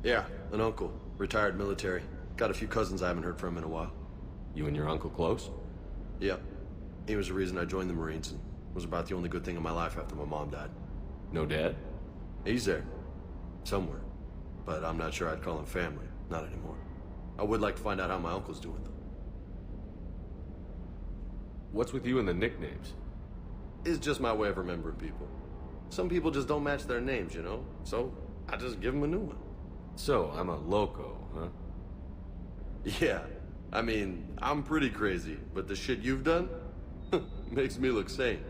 Yeah, an uncle. Retired military. Got a few cousins I haven't heard from in a while. You and your uncle close? Yep. He was the reason I joined the Marines and was about the only good thing in my life after my mom died. No dad? He's there. Somewhere. But I'm not sure I'd call him family. Not anymore. I would like to find out how my uncle's doing, though. What's with you and the nicknames? It's just my way of remembering people. Some people just don't match their names, you know? So, I just give them a new one. So, I'm a loco, huh? Yeah. I mean, I'm pretty crazy, but the shit you've done makes me look sane.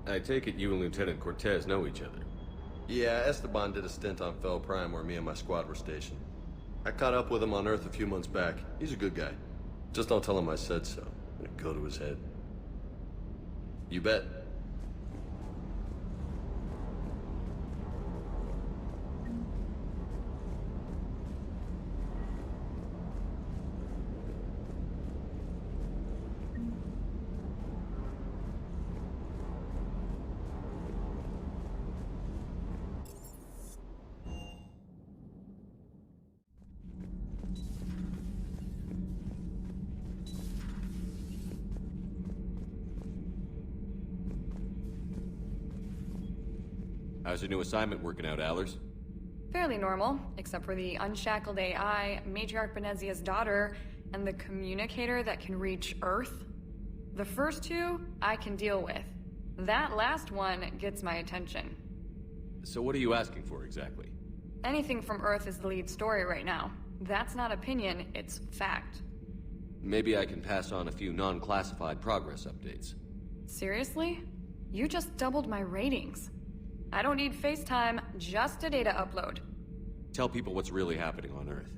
I take it you and Lieutenant Cortez know each other. Yeah, Esteban did a stint on Fel Prime where me and my squad were stationed. I caught up with him on Earth a few months back. He's a good guy. Just don't tell him I said so. It'll go to his head. You bet. How's your new assignment working out, Allers? Fairly normal, except for the unshackled AI, Matriarch Benezia's daughter, and the communicator that can reach Earth. The first two, I can deal with. That last one gets my attention. So what are you asking for, exactly? Anything from Earth is the lead story right now. That's not opinion, it's fact. Maybe I can pass on a few non-classified progress updates. Seriously? You just doubled my ratings. I don't need FaceTime, just a data upload. Tell people what's really happening on Earth.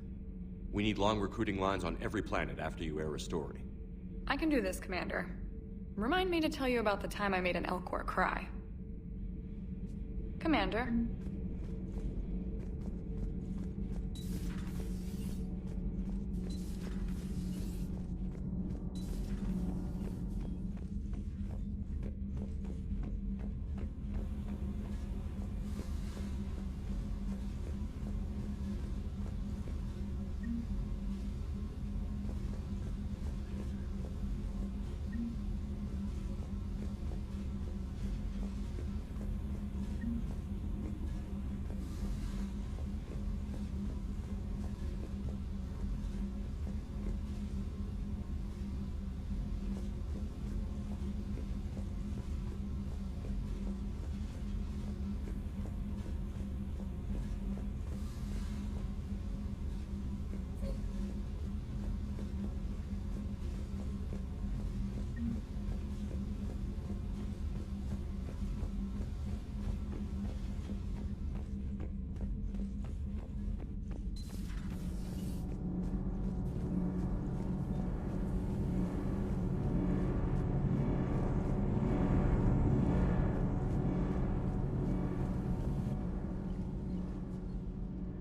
We need long recruiting lines on every planet after you air a story. I can do this, Commander. Remind me to tell you about the time I made an Elcor cry. Commander.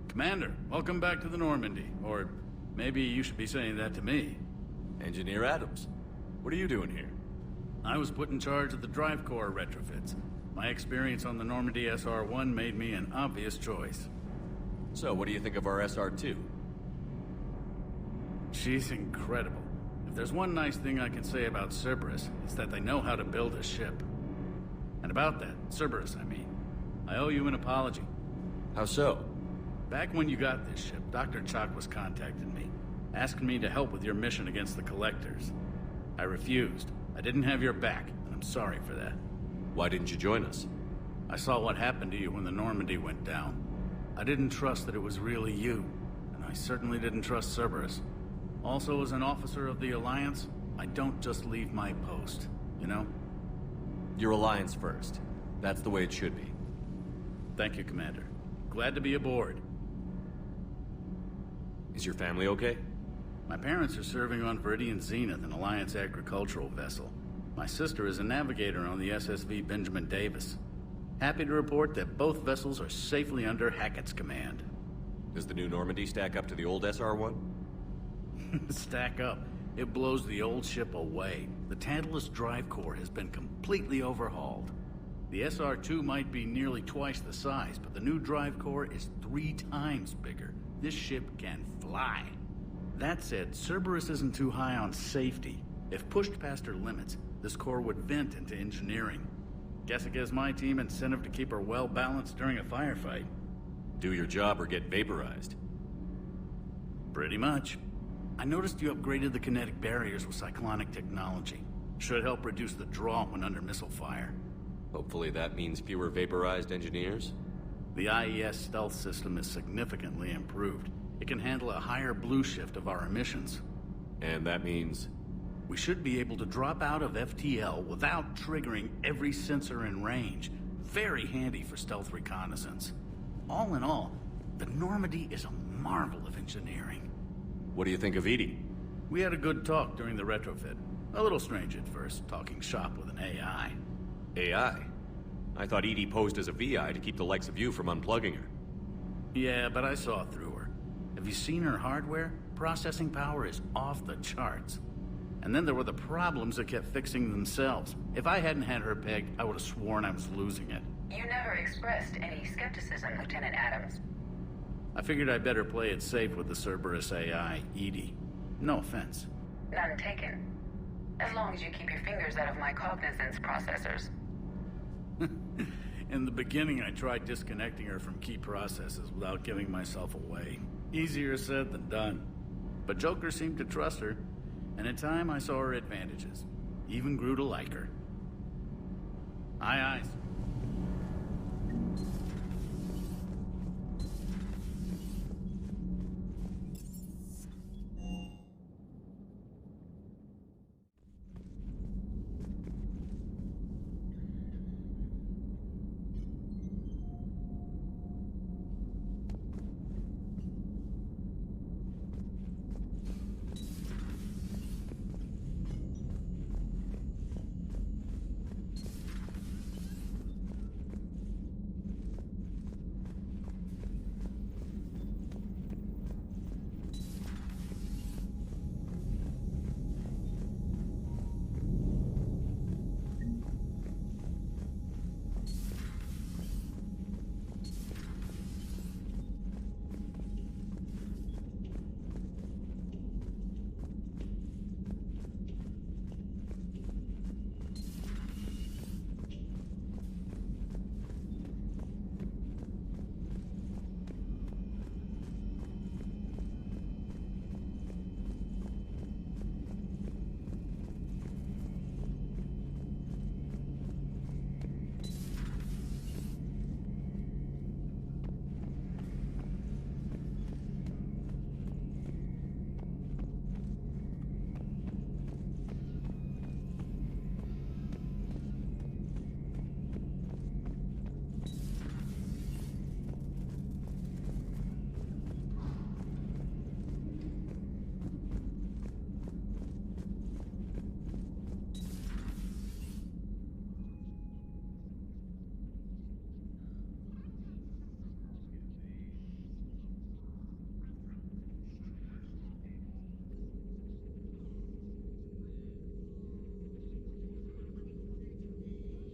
Commander, welcome back to the Normandy. Or maybe you should be saying that to me. Engineer Adams, what are you doing here? I was put in charge of the drive core retrofits. My experience on the Normandy SR-1 made me an obvious choice. So, what do you think of our SR-2? She's incredible. If there's one nice thing I can say about Cerberus, it's that they know how to build a ship. And about that, Cerberus, I mean, I owe you an apology. How so? Back when you got this ship, Dr. Chalk was contacting me, asking me to help with your mission against the Collectors. I refused. I didn't have your back, and I'm sorry for that. Why didn't you join us? I saw what happened to you when the Normandy went down. I didn't trust that it was really you, and I certainly didn't trust Cerberus. Also, as an officer of the Alliance, I don't just leave my post, you know? Your Alliance first. That's the way it should be. Thank you, Commander. Glad to be aboard. Is your family okay? My parents are serving on Viridian Zenith, an Alliance agricultural vessel. My sister is a navigator on the SSV Benjamin Davis. Happy to report that both vessels are safely under Hackett's command. Does the new Normandy stack up to the old SR-1? Stack up. It blows the old ship away. The Tantalus drive core has been completely overhauled. The SR-2 might be nearly twice the size, but the new drive core is 3 times bigger. This ship can fly. That said, Cerberus isn't too high on safety. If pushed past her limits, this core would vent into engineering. Guess it gives my team incentive to keep her well-balanced during a firefight. Do your job or get vaporized. Pretty much. I noticed you upgraded the kinetic barriers with cyclonic technology. Should help reduce the draw when under missile fire. Hopefully that means fewer vaporized engineers? The IES stealth system is significantly improved. It can handle a higher blue shift of our emissions. And that means? We should be able to drop out of FTL without triggering every sensor in range. Very handy for stealth reconnaissance. All in all, the Normandy is a marvel of engineering. What do you think of Edie? We had a good talk during the retrofit. A little strange at first, talking shop with an AI. AI? I thought Edie posed as a VI to keep the likes of you from unplugging her. Yeah, but I saw through her. Have you seen her hardware? Processing power is off the charts. And then there were the problems that kept fixing themselves. If I hadn't had her pegged, I would have sworn I was losing it. You never expressed any skepticism, Lieutenant Adams. I figured I'd better play it safe with the Cerberus AI, Edie. No offense. None taken. As long as you keep your fingers out of my cognizance processors. In the beginning, I tried disconnecting her from key processes without giving myself away. Easier said than done. But Joker seemed to trust her, and in time I saw her advantages. Even grew to like her. Aye, aye.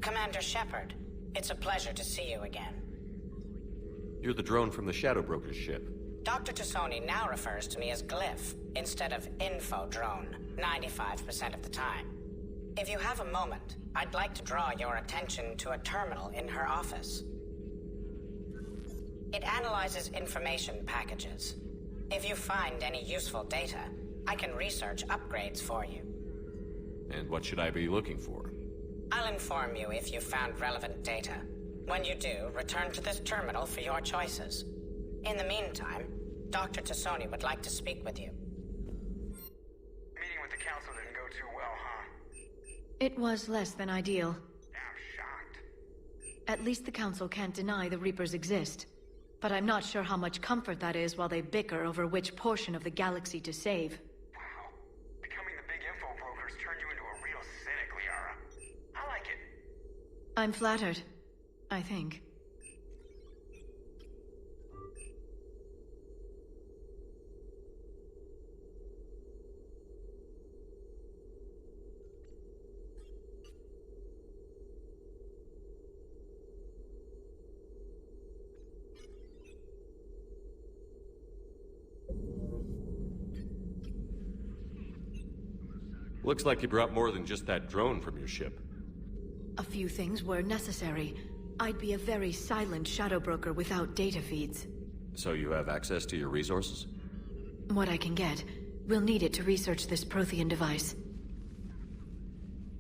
Commander Shepard, it's a pleasure to see you again. You're the drone from the Shadow Broker's ship. Dr. Tassoni now refers to me as Glyph, instead of Info Drone, 95% of the time. If you have a moment, I'd like to draw your attention to a terminal in her office. It analyzes information packages. If you find any useful data, I can research upgrades for you. And what should I be looking for? I'll inform you if you've found relevant data. When you do, return to this terminal for your choices. In the meantime, Dr. Tassoni would like to speak with you. Meeting with the council didn't go too well, huh? It was less than ideal. I'm shocked. At least the council can't deny the Reapers exist. But I'm not sure how much comfort that is while they bicker over which portion of the galaxy to save. Wow. Becoming the big info brokers turned you into a real cynic, Liara. I like it. I'm flattered. I think. Looks like you brought more than just that drone from your ship. A few things were necessary. I'd be a very silent shadow broker without data feeds. So you have access to your resources? What I can get. We'll need it to research this Prothean device.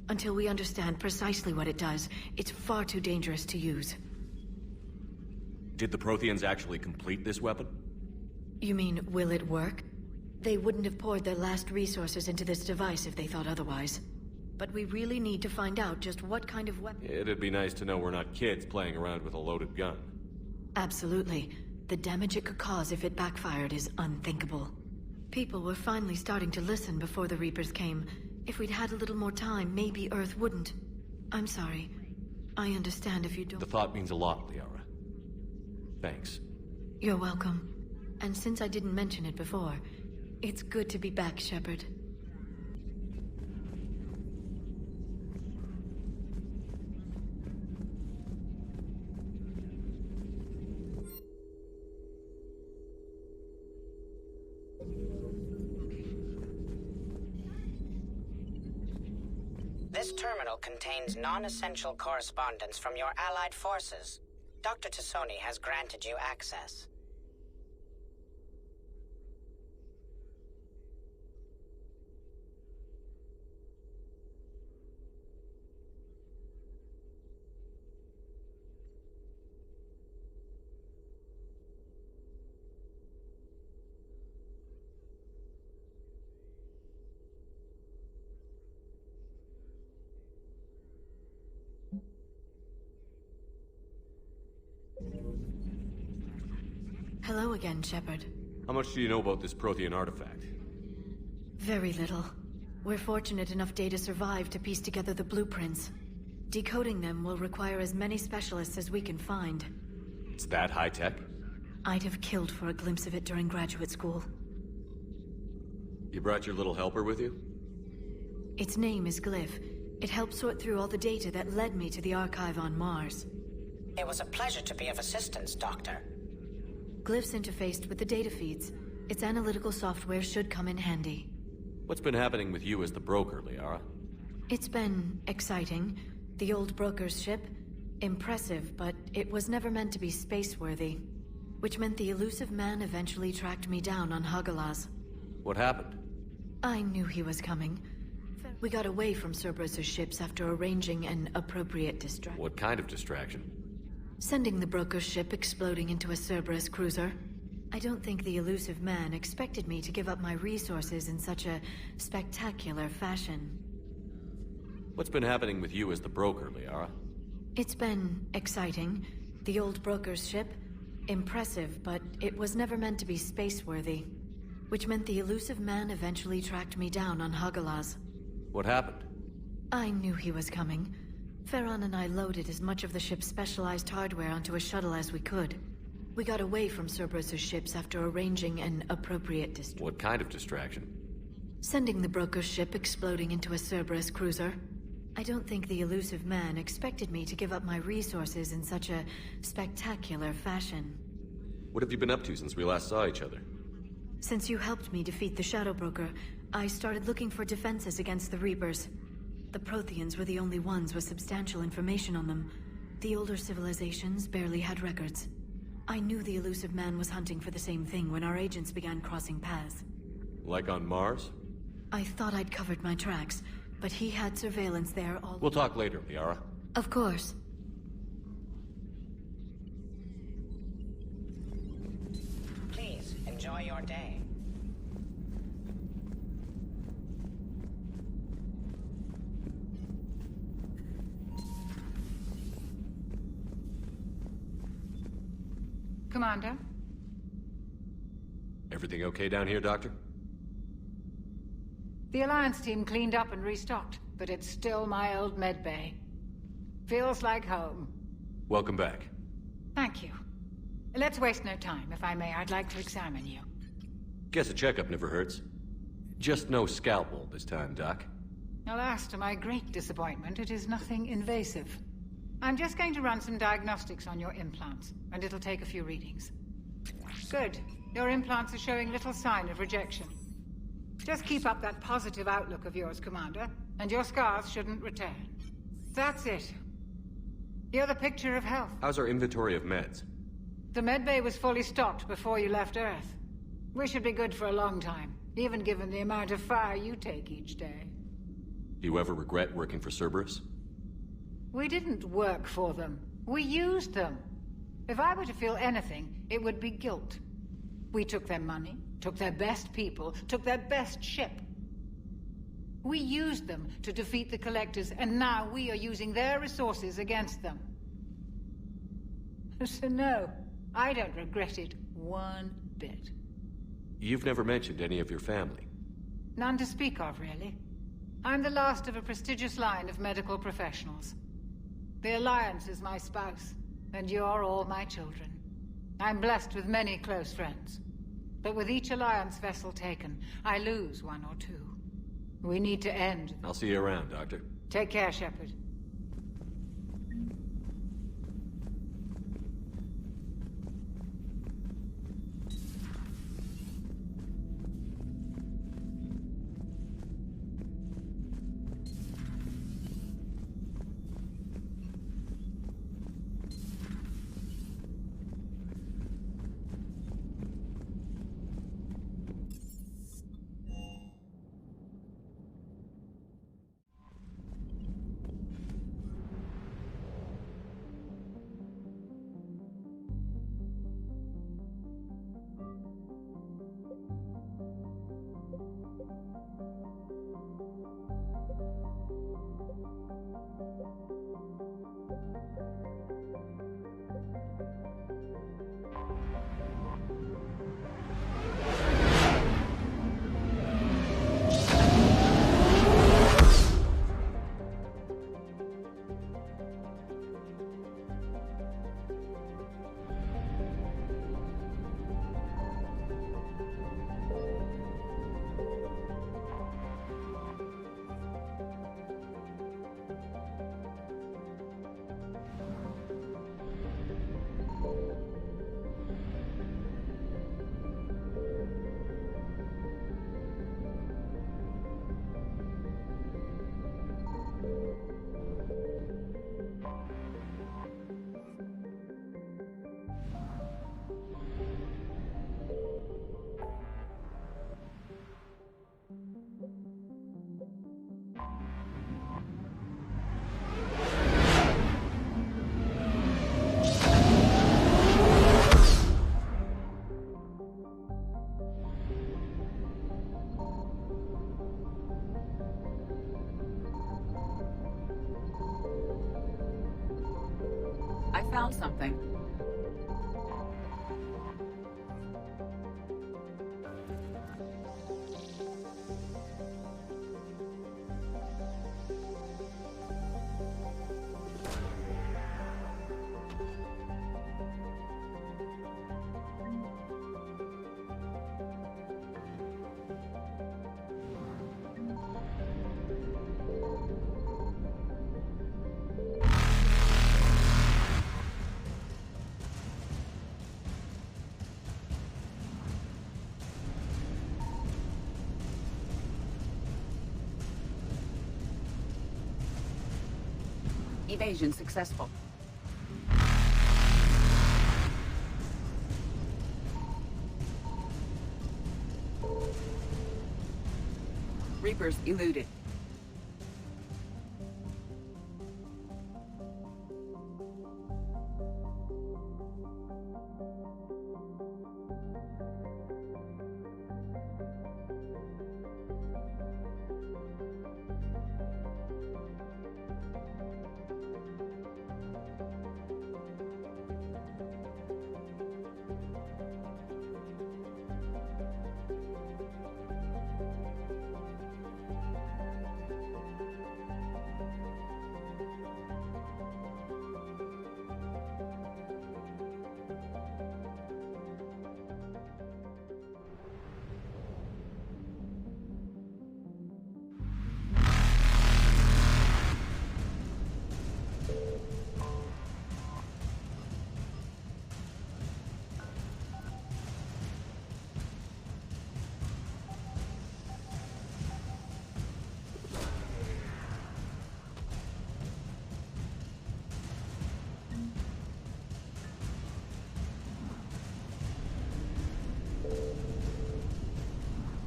Until we understand precisely what it does, it's far too dangerous to use. Did the Protheans actually complete this weapon? You mean, will it work? They wouldn't have poured their last resources into this device if they thought otherwise. But we really need to find out just what kind of weapon... It'd be nice to know we're not kids playing around with a loaded gun. Absolutely. The damage it could cause if it backfired is unthinkable. People were finally starting to listen before the Reapers came. If we'd had a little more time, maybe Earth wouldn't. I'm sorry. I understand if you don't... The thought means a lot, Liara. Thanks. You're welcome. And since I didn't mention it before, it's good to be back, Shepard. This terminal contains non-essential correspondence from your allied forces. Dr. Tassoni has granted you access. Hello again, Shepard. How much do you know about this Prothean artifact? Very little. We're fortunate enough data survived to piece together the blueprints. Decoding them will require as many specialists as we can find. It's that high-tech? I'd have killed for a glimpse of it during graduate school. You brought your little helper with you? Its name is Glyph. It helped sort through all the data that led me to the archive on Mars. It was a pleasure to be of assistance, Doctor. Glyph's interfaced with the data feeds. Its analytical software should come in handy. What's been happening with you as the broker, Liara? It's been exciting. The old broker's ship? Impressive, but it was never meant to be space-worthy. Which meant the elusive man eventually tracked me down on Hagalaz. What happened? I knew he was coming. We got away from Cerberus's ships after arranging an appropriate distraction. What kind of distraction? Sending the broker's ship exploding into a Cerberus cruiser. I don't think the elusive man expected me to give up my resources in such a spectacular fashion. What's been happening with you as the broker, Liara? It's been exciting. The old broker's ship? Impressive, but it was never meant to be space-worthy. Which meant the elusive man eventually tracked me down on Hagalaz. What happened? I knew he was coming. Ferron and I loaded as much of the ship's specialized hardware onto a shuttle as we could. We got away from Cerberus's ships after arranging an appropriate distraction. What kind of distraction? Sending the broker's ship exploding into a Cerberus cruiser. I don't think the elusive man expected me to give up my resources in such a spectacular fashion. What have you been up to since we last saw each other? Since you helped me defeat the Shadow Broker, I started looking for defenses against the Reapers. The Protheans were the only ones with substantial information on them. The older civilizations barely had records. I knew the elusive man was hunting for the same thing when our agents began crossing paths. Like on Mars? I thought I'd covered my tracks, but he had surveillance there all— We'll talk later, Liara. Of course. Please, enjoy your day. Commander? Everything okay down here, Doctor? The Alliance team cleaned up and restocked, but it's still my old medbay. Feels like home. Welcome back. Thank you. Let's waste no time. If I may, I'd like to examine you. Guess a checkup never hurts. Just no scalpel this time, Doc. Alas, to my great disappointment, it is nothing invasive. I'm just going to run some diagnostics on your implants, and it'll take a few readings. Good. Your implants are showing little sign of rejection. Just keep up that positive outlook of yours, Commander, and your scars shouldn't return. That's it. You're the picture of health. How's our inventory of meds? The medbay was fully stocked before you left Earth. We should be good for a long time, even given the amount of fire you take each day. Do you ever regret working for Cerberus? We didn't work for them. We used them. If I were to feel anything, it would be guilt. We took their money, took their best people, took their best ship. We used them to defeat the Collectors, and now we are using their resources against them. So no, I don't regret it one bit. You've never mentioned any of your family. None to speak of, really. I'm the last of a prestigious line of medical professionals. The Alliance is my spouse, and you're all my children. I'm blessed with many close friends. But with each Alliance vessel taken, I lose one or two. We need to end. I'll see you around, Doctor. Take care, Shepard. I found something. Evasion successful. Reapers eluded.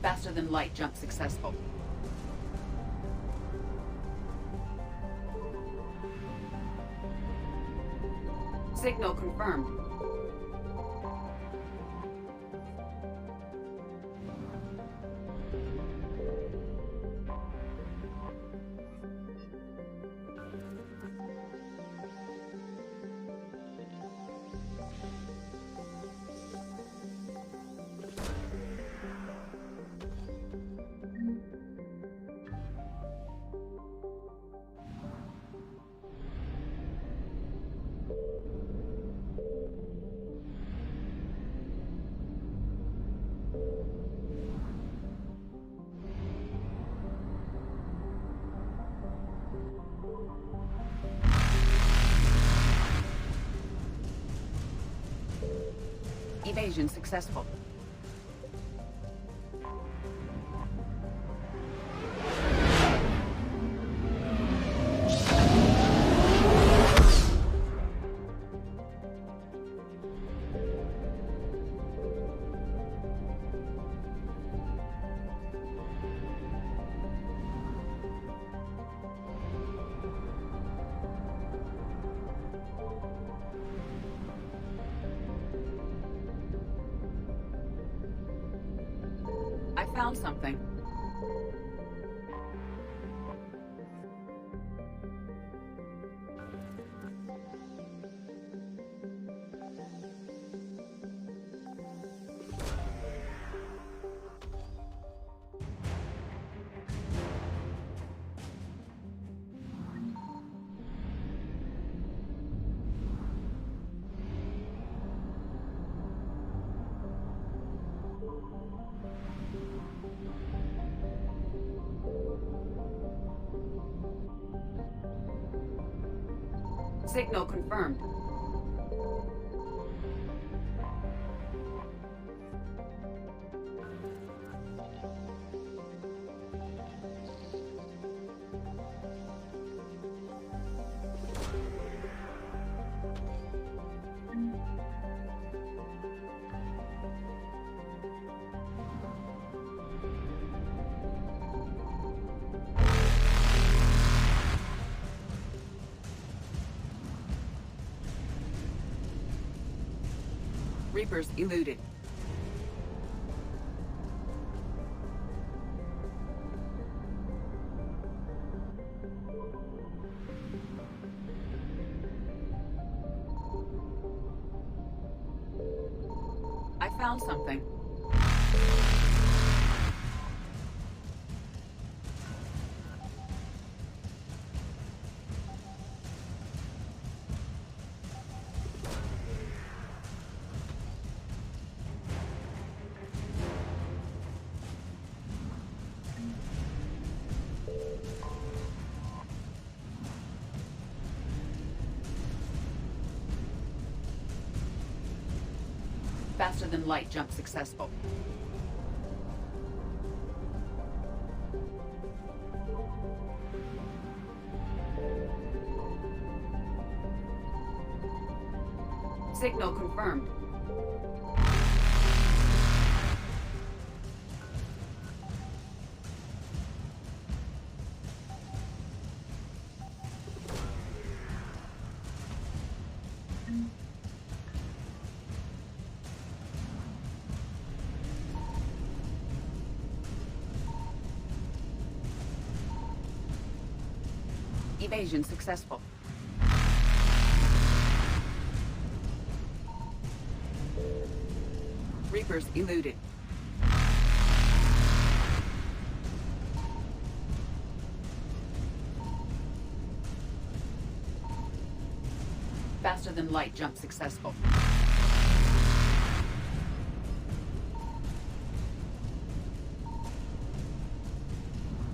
Faster than light jump successful. Signal confirmed. Evasion successful. I found something. Signal confirmed. Reapers eluded. I found something. Faster than light jump successful. Signal confirmed. Evasion successful. Reapers eluded. Faster than light jump successful.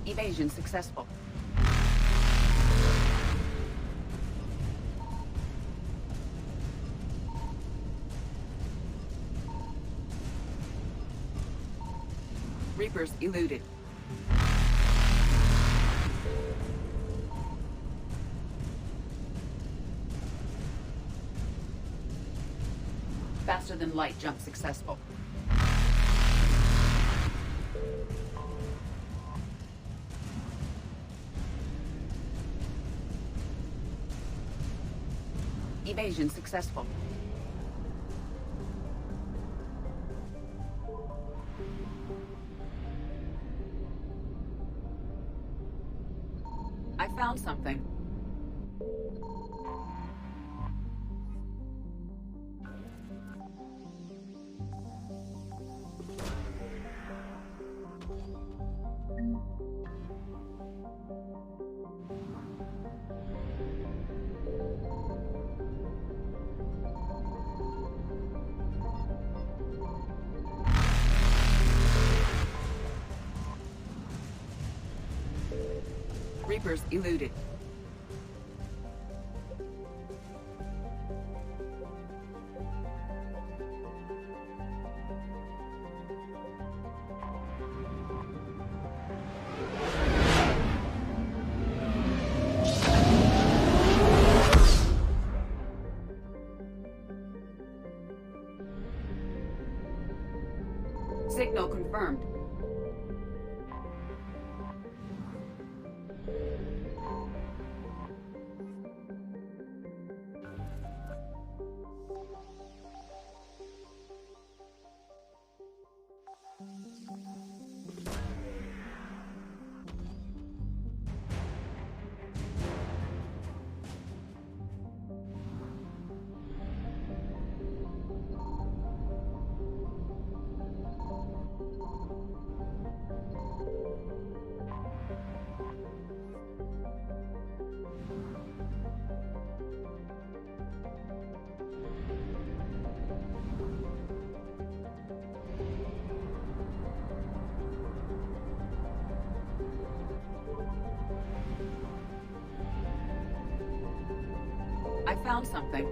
Evasion successful. Reapers eluded. Faster than light jump successful. Evasion successful. I found something. Reapers eluded. Signal confirmed. I found something.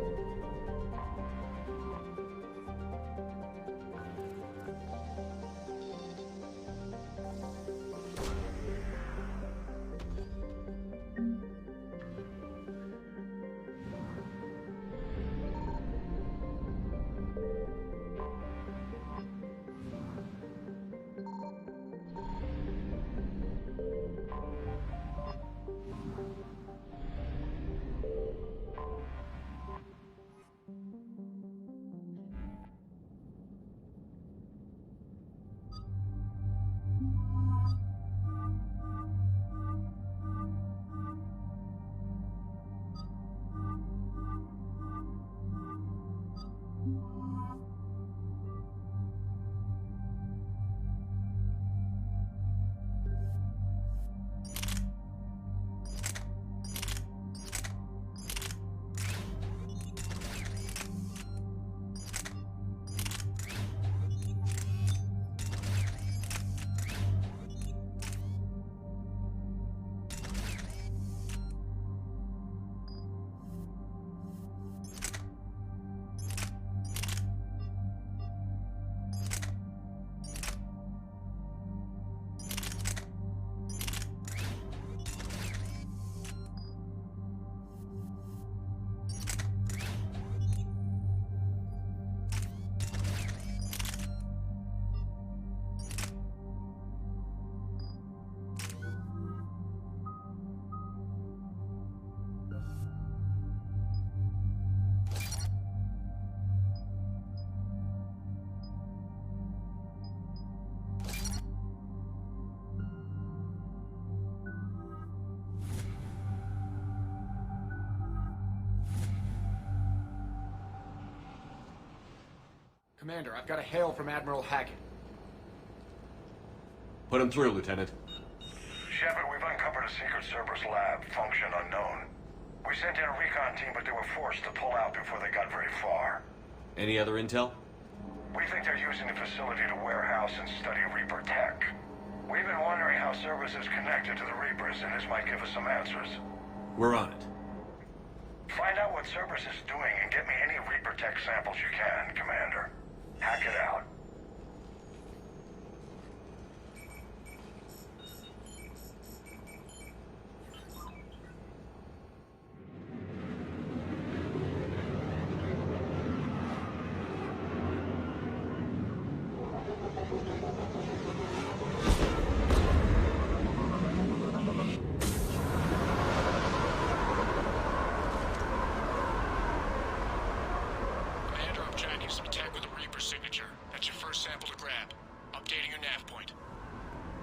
Commander, I've got a hail from Admiral Hackett. Put him through, Lieutenant. Shepard, we've uncovered a secret Cerberus lab, function unknown. We sent in a recon team, but they were forced to pull out before they got very far. Any other intel? We think they're using the facility to warehouse and study Reaper tech. We've been wondering how Cerberus is connected to the Reapers, and this might give us some answers. We're on it. Find out what Cerberus is doing and get me any Reaper tech samples you can, Commander. Hack it out.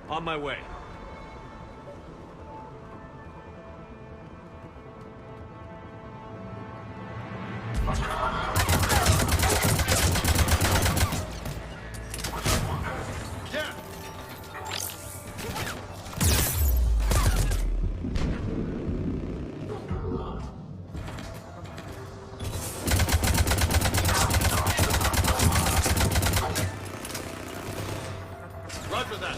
On my way. Roger that.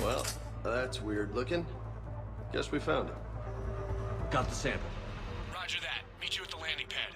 Well, that's weird looking. Guess we found it. Got the sample. Roger that. Meet you at the landing pad.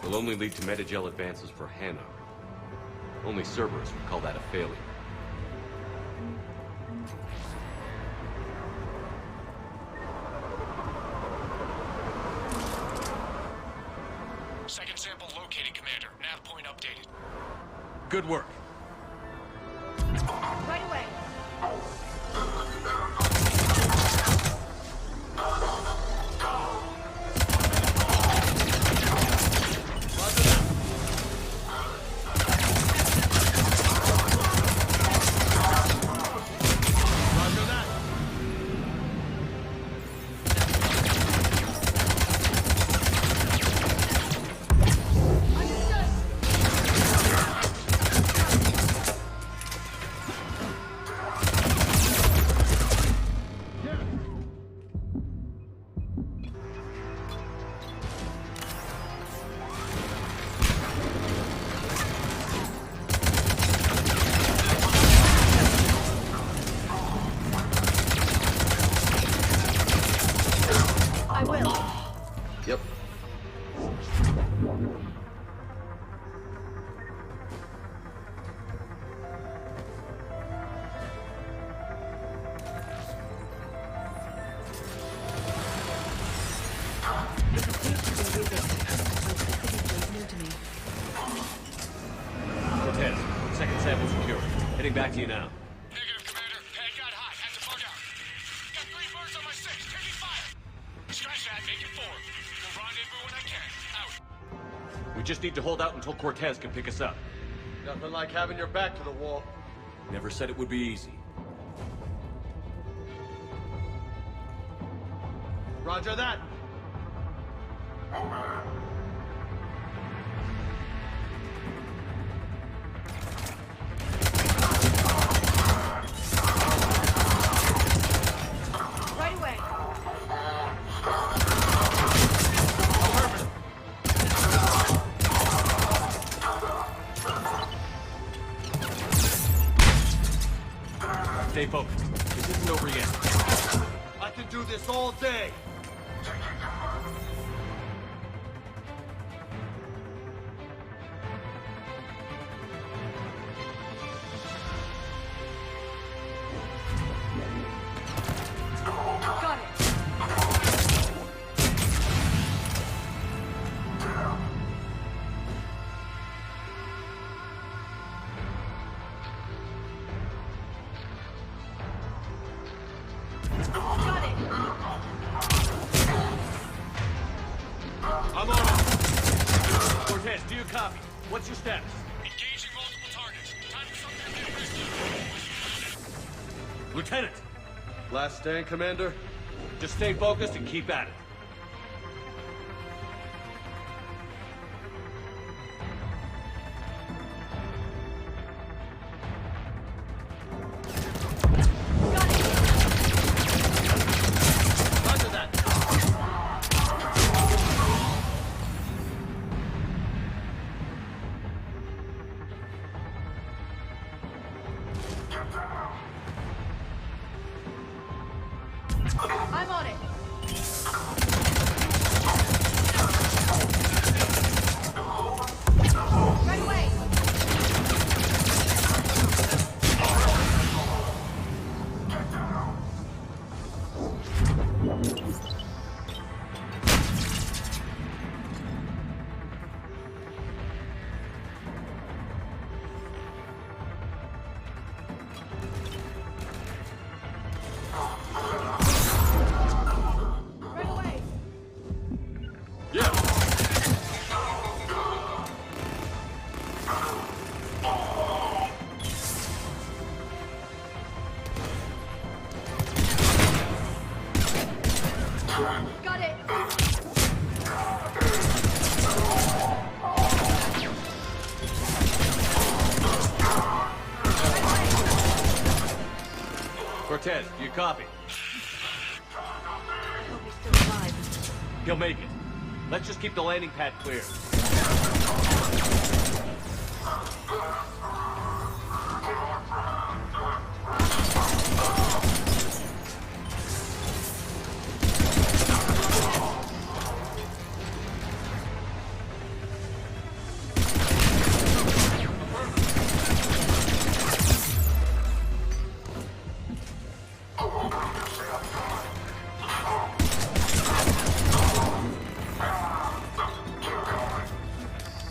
Will only lead to metagel advances for Hanover. Only Cerberus would call that a failure. Second sample located, Commander. Nav point updated. Good work. Right away. Yep. Cortez, second sample secure. Heading back to you now. Negative, Commander. Pad got hot. Had to bug out. Got 3 birds on my 6. Taking fire. Scratch that. Make it 4. We'll rendezvous when I can. Out. We just need to hold out until Cortez can pick us up. Nothing like having your back to the wall. Never said it would be easy. Roger that. Right away. Stay focused. This isn't over yet. I can do this all day. Got it. Got it. I'm on it. Cortez, do you copy? What's your status? Engaging multiple targets. Time for something to get risky. Lieutenant, Last stand, Commander? just stay focused and keep at it. Roger that. I'm on it. Right away. Right away. Yeah. Got it. Cortez, do you copy? I hope he's still alive. He'll make it. Let's just keep the landing pad clear.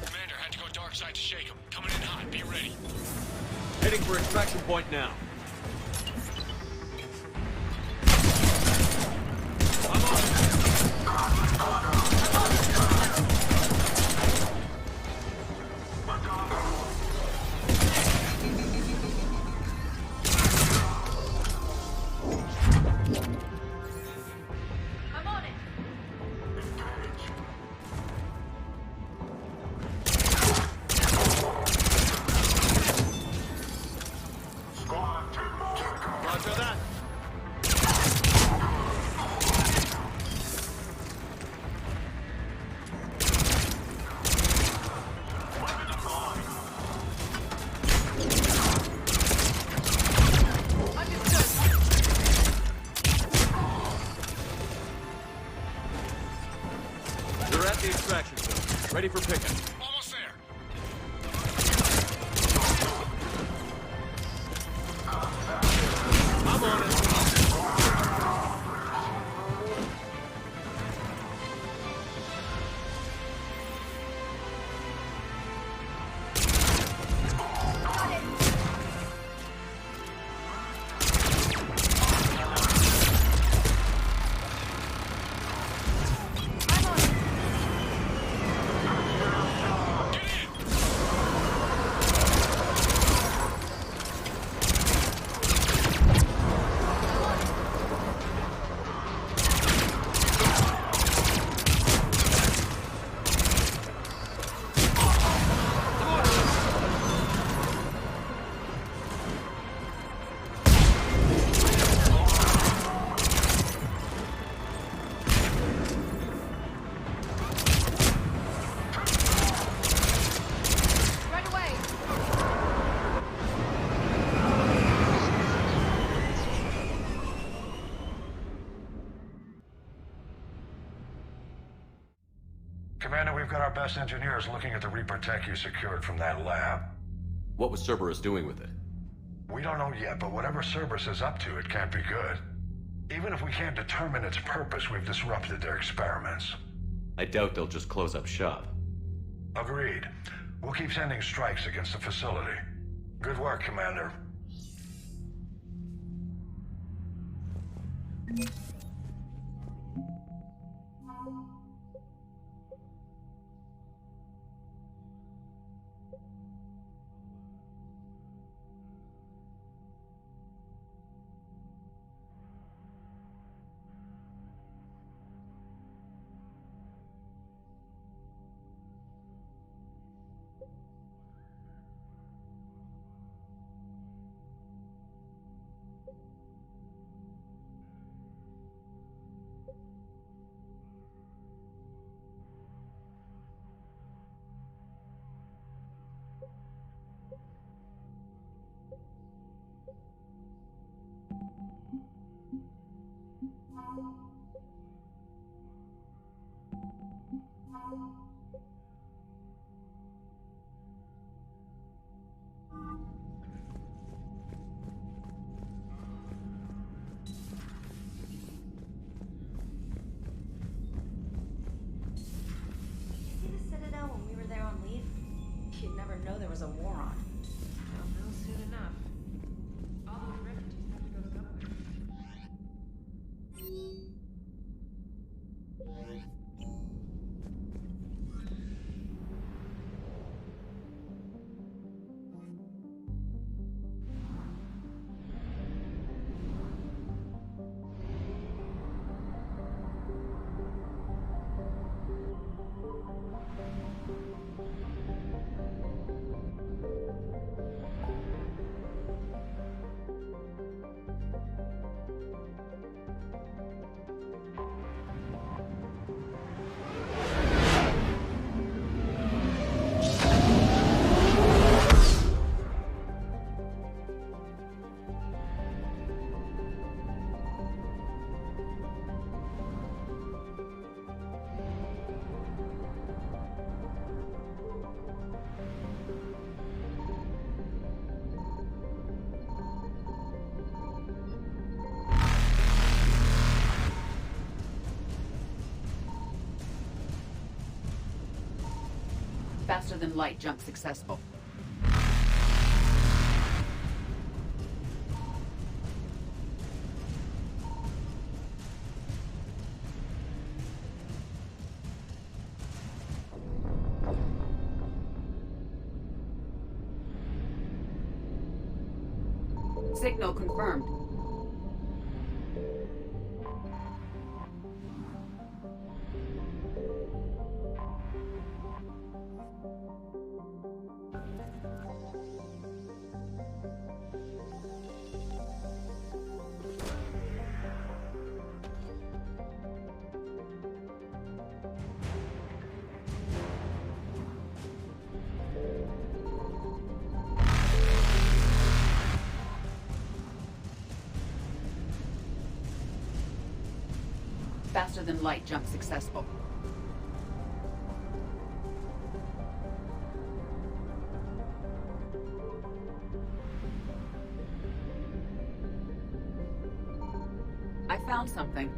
Commander, had to go dark side to shake him. Coming in hot. Be ready. Heading for extraction point now. I'm on it. Roger that. We're at the extraction point. Ready for pickup. Almost there. I'm on it. I'm on it. Commander, we've got our best engineers looking at the Reaper tech you secured from that lab. What was Cerberus doing with it? We don't know yet, but whatever Cerberus is up to, it can't be good. Even if we can't determine its purpose, we've disrupted their experiments. I doubt they'll just close up shop. Agreed. We'll keep sending strikes against the facility. Good work, Commander. You'd never know there was a war on. I'll know soon enough. All those refugees have to go to somewhere. Faster than light jump successful. Signal confirmed. Faster than light jump successful. I found something.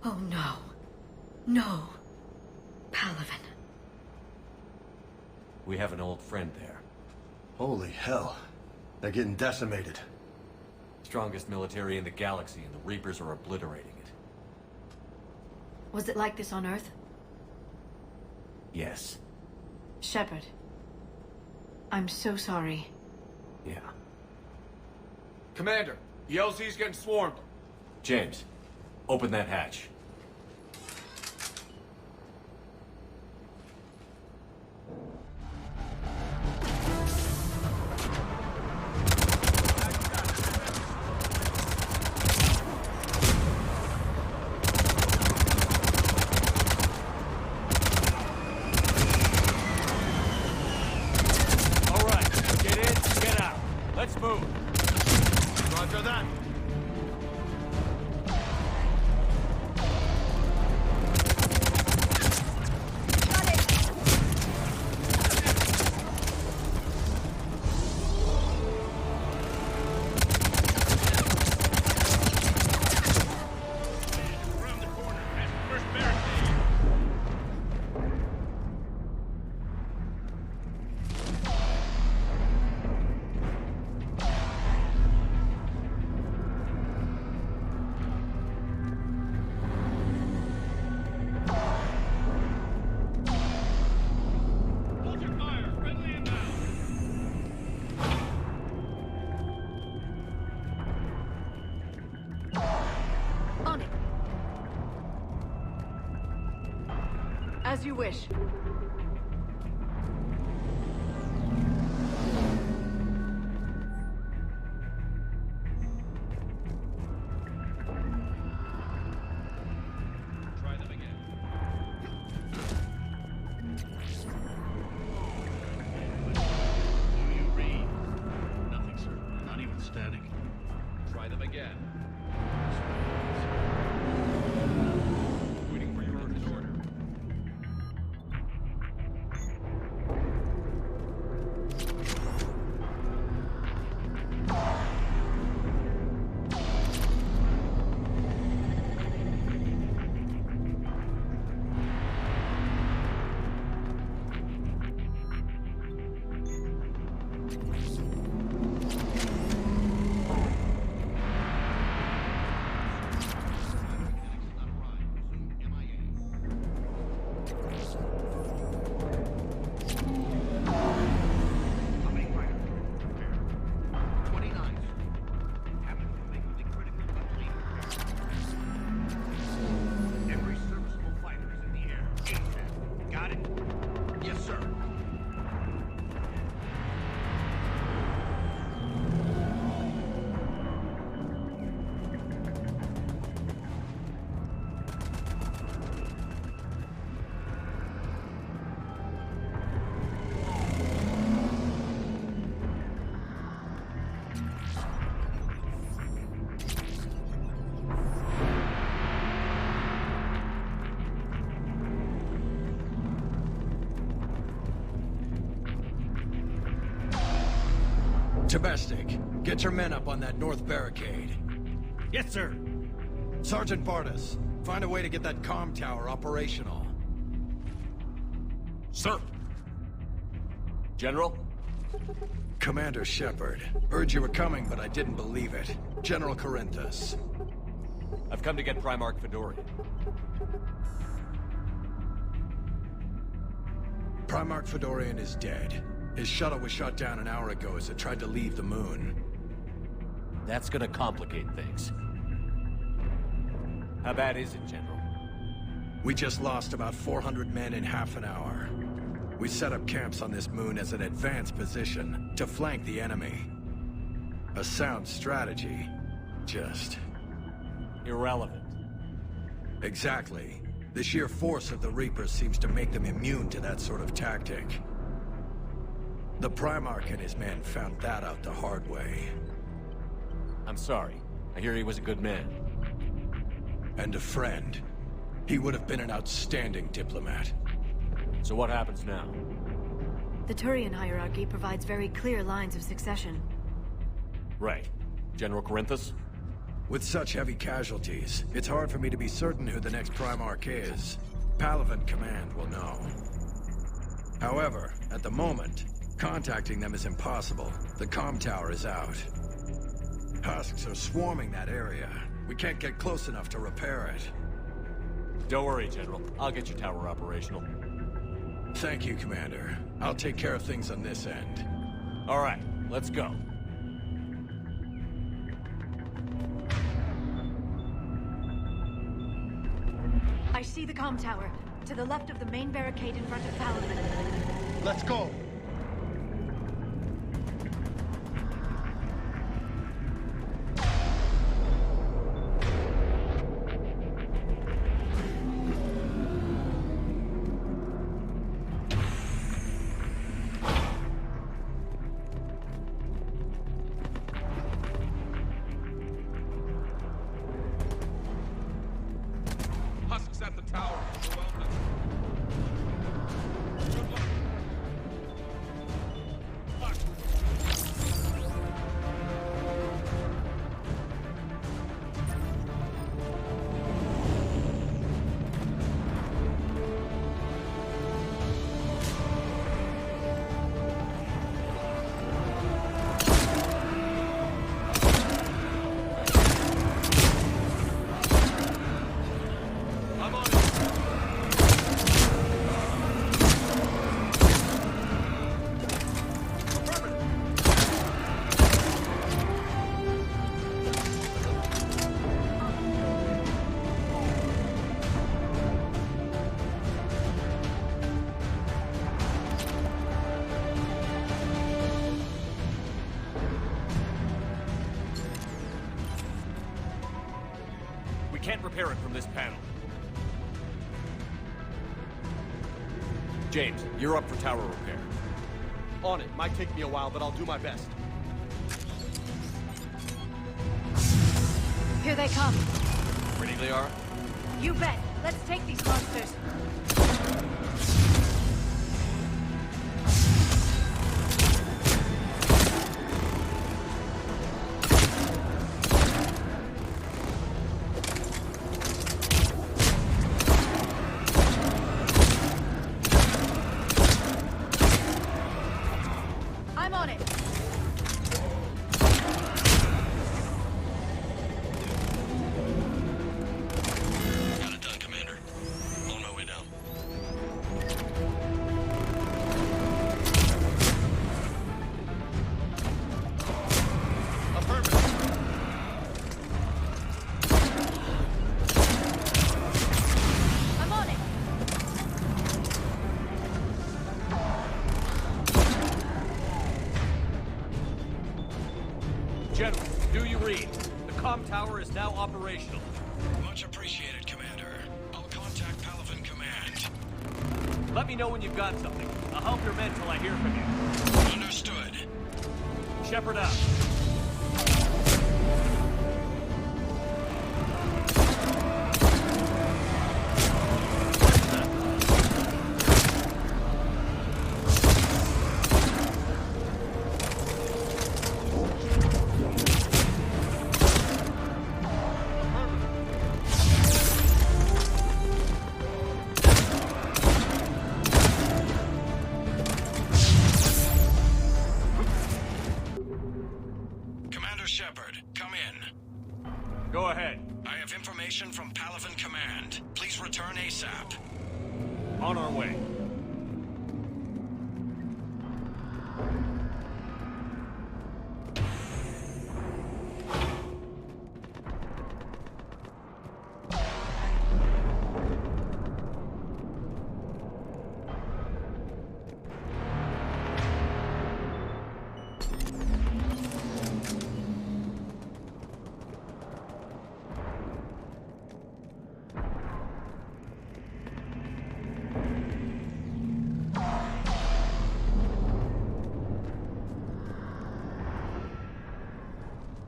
Oh no. No. Palaven. We have an old friend there. Holy hell. They're getting decimated. Strongest military in the galaxy, and the Reapers are obliterating it. Was it like this on Earth? Yes. Shepard. I'm so sorry. Yeah. Commander, the LZ's getting swarmed. James, open that hatch. As you wish. Try them again. Do you read? Nothing, sir. Not even static. Try them again. Domestic, get your men up on that north barricade. Yes, sir. Sergeant Bardas, find a way to get that comm tower operational. Sir. General? Commander Shepard. Heard you were coming, but I didn't believe it. General Corinthus. I've come to get Primarch Fedorian. Primarch Fedorian is dead. His shuttle was shot down an hour ago as it tried to leave the moon. That's gonna complicate things. How bad is it, General? We just lost about 400 men in half an hour. We set up camps on this moon as an advanced position to flank the enemy. A sound strategy. Just... irrelevant. Exactly. The sheer force of the Reapers seems to make them immune to that sort of tactic. The Primarch and his men found that out the hard way. I'm sorry. I hear he was a good man. And a friend. He would have been an outstanding diplomat. So what happens now? The Turian hierarchy provides very clear lines of succession. Right. General Corinthus? With such heavy casualties, it's hard for me to be certain who the next Primarch is. Palaven Command will know. However, at the moment, contacting them is impossible. The comm tower is out. Husks are swarming that area. We can't get close enough to repair it. Don't worry, General. I'll get your tower operational. Thank you, Commander. I'll take care of things on this end. All right, let's go. I see the comm tower, to the left of the main barricade in front of Palaven. Let's go! Can't repair it from this panel. James, you're up for tower repair. On it. Might take me a while, but I'll do my best. Here they come. Ready, Liara? You bet. Let's take these monsters. General, do you read? The comm tower is now operational. Much appreciated, Commander. I'll contact Palaven Command. Let me know when you've got something. I'll help your men till I hear from you. Understood. Shepard out. Go ahead. I have information from Palaven Command. Please return ASAP. On our way.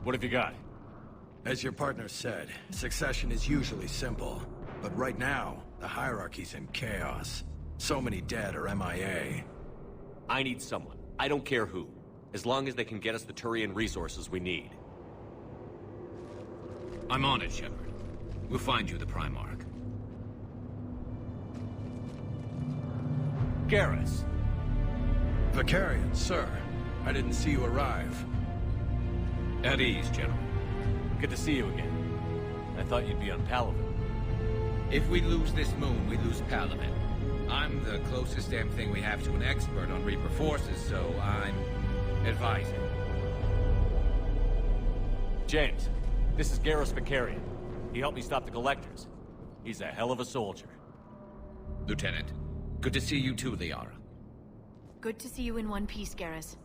What have you got? As your partner said, succession is usually simple. But right now, the hierarchy's in chaos. So many dead or MIA. I need someone. I don't care who. As long as they can get us the Turian resources we need. I'm on it, Shepard. We'll find you the Primarch. Garrus. Vicarian, sir. I didn't see you arrive. At ease, General. Good to see you again. I thought you'd be on Palaven. If we lose this moon, we lose Palaven. I'm the closest damn thing we have to an expert on Reaper forces, so I'm advising. James, this is Garrus Vicarian. He helped me stop the Collectors. He's a hell of a soldier. Lieutenant, good to see you too, Liara. Good to see you in one piece, Garrus.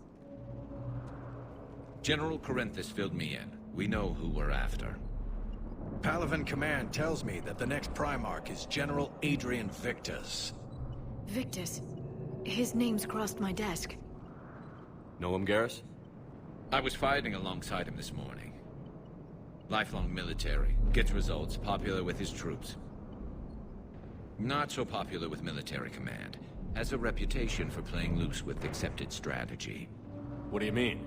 General Corinthus filled me in. We know who we're after. Palaven Command tells me that the next Primarch is General Adrian Victus. Victus? His name's crossed my desk. Know him, Garrus? I was fighting alongside him this morning. Lifelong military, gets results, popular with his troops. Not so popular with military command. Has a reputation for playing loose with accepted strategy. What do you mean?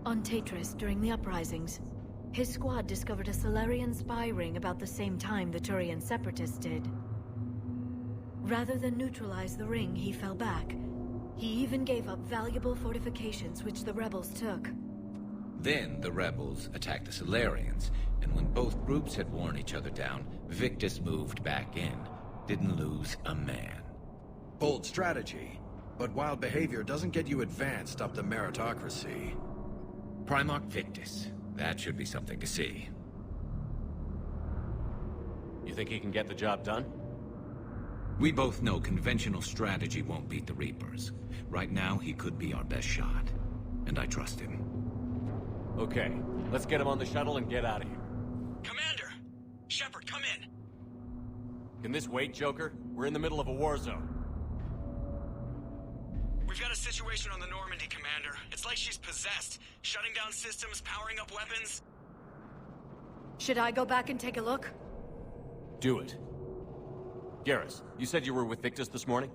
On Tatris, during the uprisings, his squad discovered a Solarian spy ring about the same time the Turian separatists did. Rather than neutralize the ring, he fell back. He even gave up valuable fortifications which the rebels took. Then the rebels attacked the Solarians, and when both groups had worn each other down, Victus moved back in. Didn't lose a man. Bold strategy, but wild behavior doesn't get you advanced up the meritocracy. Primarch Victus. That should be something to see. You think he can get the job done? We both know conventional strategy won't beat the Reapers. Right now, he could be our best shot. And I trust him. Okay, let's get him on the shuttle and get out of here. Commander! Shepard, come in! Can this wait, Joker? We're in the middle of a war zone. We've got a situation on the Normandy, Commander. It's like she's possessed. Shutting down systems, powering up weapons. Should I go back and take a look? Do it. Garrus, you said you were with Victus this morning?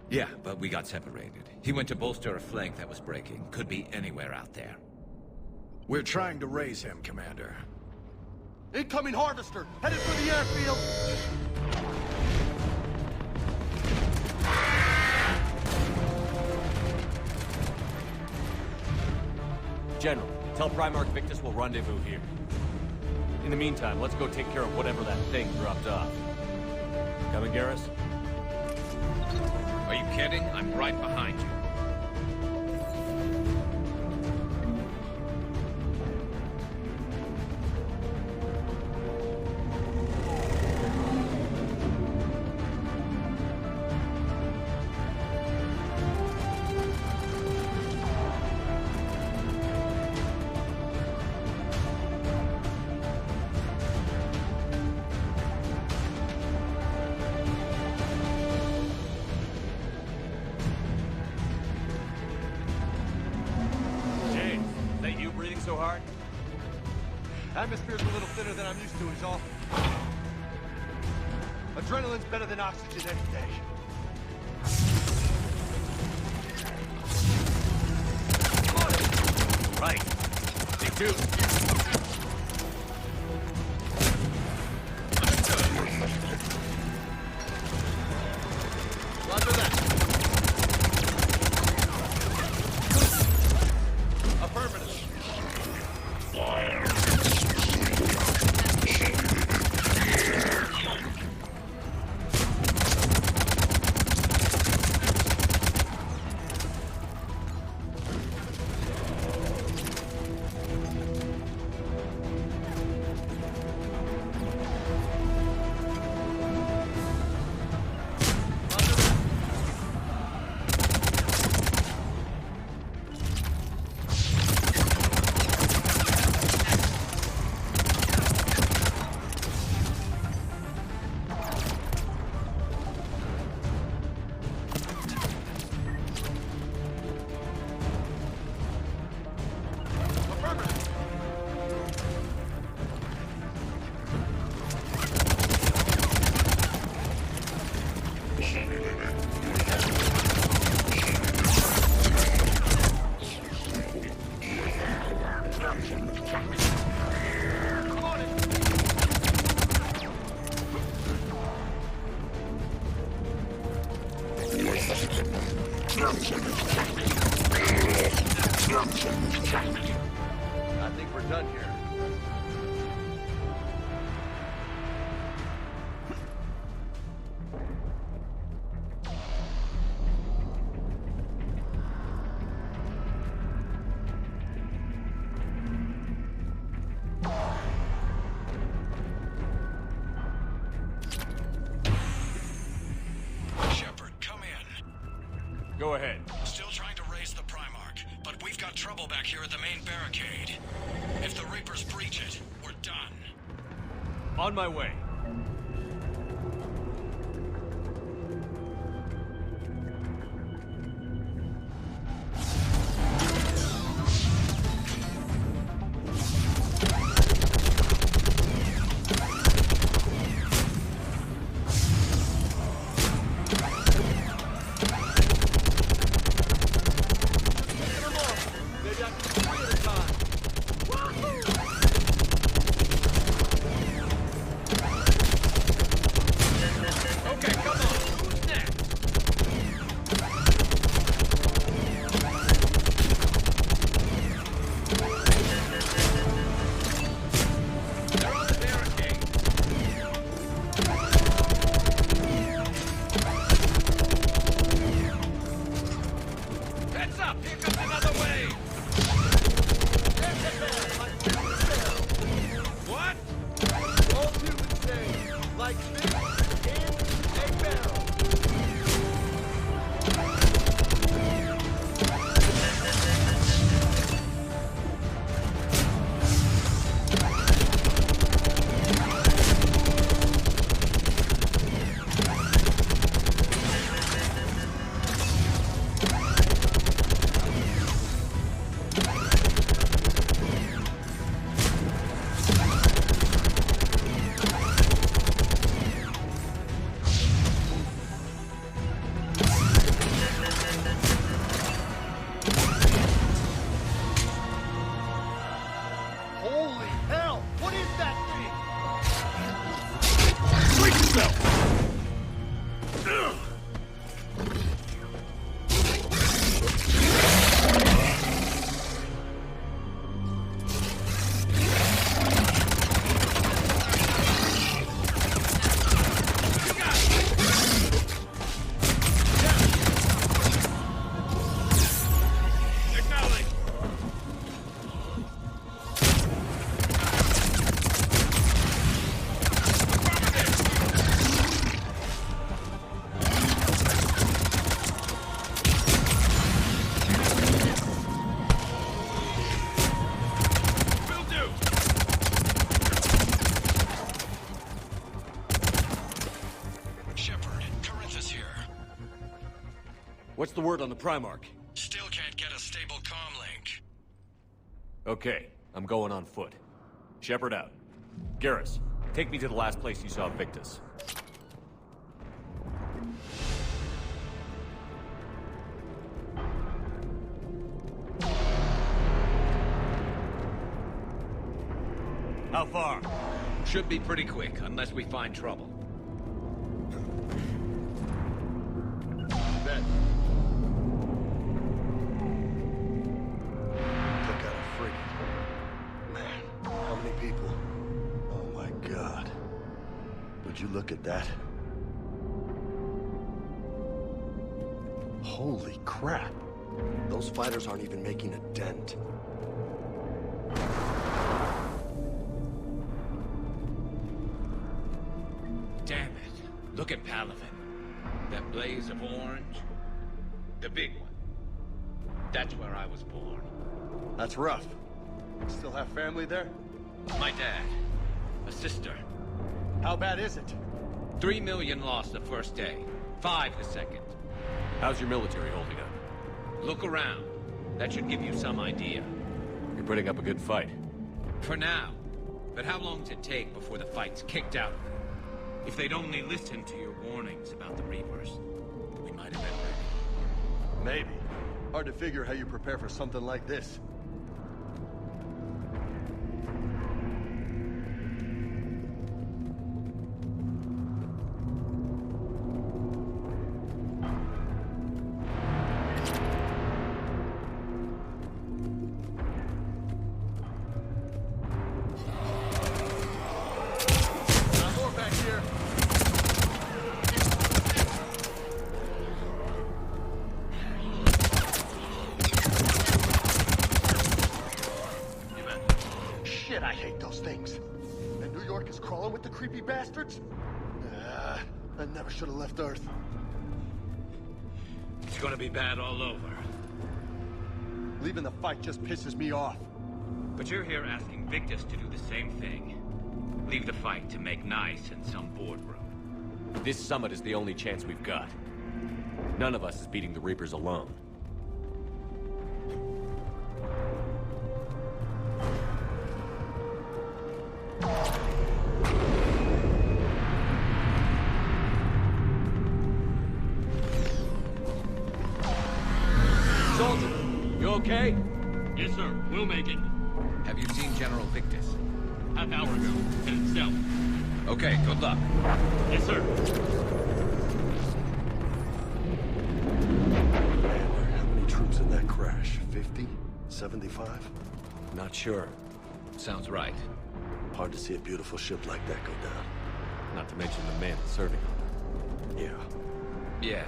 Yeah, but we got separated. He went to bolster a flank that was breaking. Could be anywhere out there. We're trying to raise him, Commander. Incoming Harvester! Headed for the airfield! General, tell Primarch Victus we'll rendezvous here. In the meantime, let's go take care of whatever that thing dropped off. Coming, Garrus? Are you kidding? I'm right behind you. So hard? Atmosphere's a little thinner than I'm used to, is all. Adrenaline's better than oxygen any day. Right. Me too. Roger that. Affirmative. Come on in. I think we're done here. Shepard, come in. Go ahead. Still trying to raise the Primarch, but we've got trouble back here at the main barricade. If the Reapers breach it, we're done. On my way. What's the word on the Primarch? Still can't get a stable comm link. Okay, I'm going on foot. Shepard out. Garrus, take me to the last place you saw Victus. How far? Should be pretty quick, unless we find trouble. Bet. Took out a frigate. Man, how many people? Oh my god. Would you look at that? Holy crap. Those fighters aren't even making a dent. Damn it. Look at Palaven. That blaze of orange. The big one. That's where I was born. That's rough. Still have family there? My dad. A sister. How bad is it? 3 million lost the first day. 5 the second. How's your military holding up? Look around. That should give you some idea. You're putting up a good fight. For now. But how long does it take before the fight's kicked out? If they'd only listened to your warnings about the Reapers, we might have been ready. Maybe. Hard to figure how you prepare for something like this. shit, I hate those things. And New York is crawling with the creepy bastards? I never should have left Earth. It's gonna be bad all over. Leaving the fight just pisses me off. But you're here asking Victus to do the same thing. Leave the fight to make nice in some boardroom. This summit is the only chance we've got. None of us is beating the Reapers alone. Soldier, you okay? Yes, sir. We'll make it. Have you seen General Victus? Half hour ago. Headed south. Okay, good luck. Yes, sir. Commander, how many troops in that crash? 50? 75? Not sure. Sounds right. Hard to see a beautiful ship like that go down. Not to mention the man serving it. Yeah. Yeah.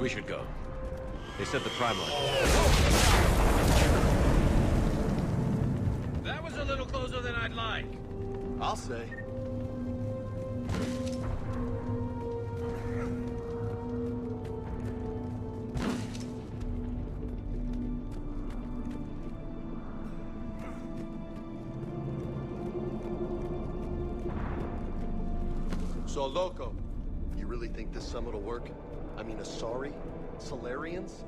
We should go. They said the Primarch. That was a little closer than I'd like. I'll say. So, Loco, you really think this summit will work? I mean, Asari? Solarians?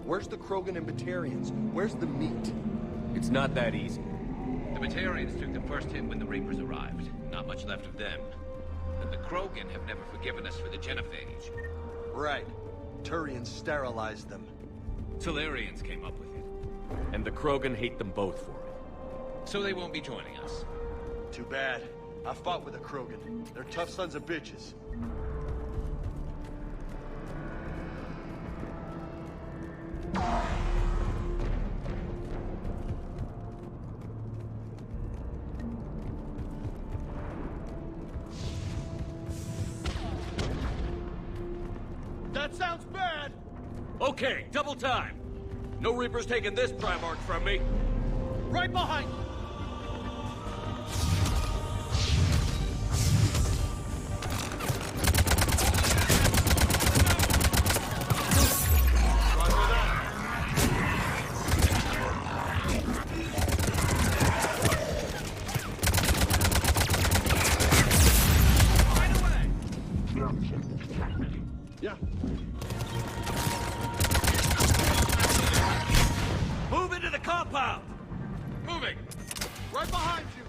Where's the Krogan and Batarians? Where's the meat? It's not that easy. The Batarians took the first hit when the Reapers arrived. Not much left of them. And the Krogan have never forgiven us for the genophage. Right. Turians sterilized them. Solarians came up with it. And the Krogan hate them both for it. So they won't be joining us. Too bad. I fought with a Krogan. They're tough sons of bitches. That sounds bad! Okay, double time! No Reaper's taking this Primarch from me! Right behind you! Move into the compound! Moving! Right behind you!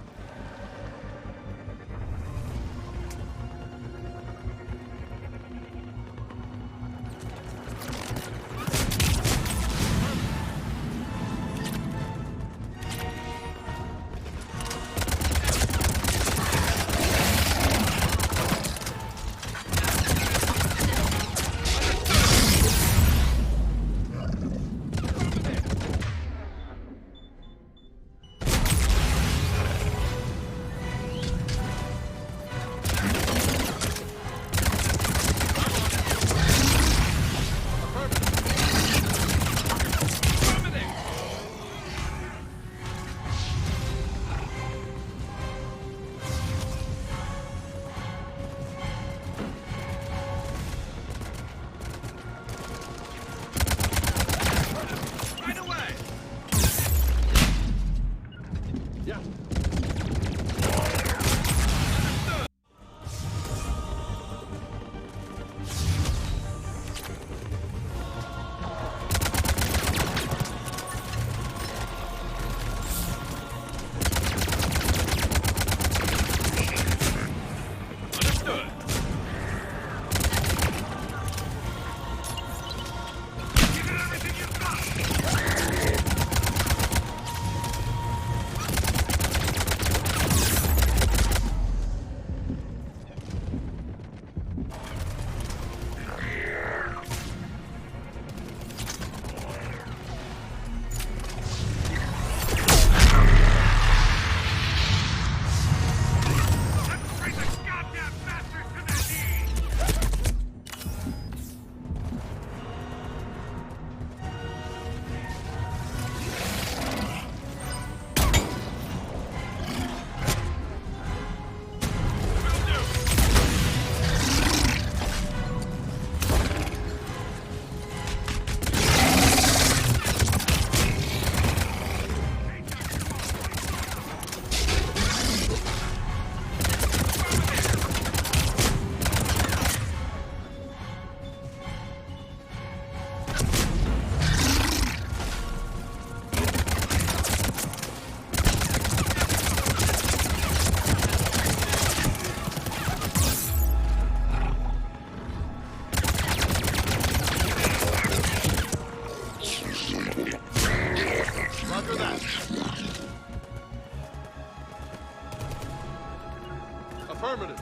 Affirmative.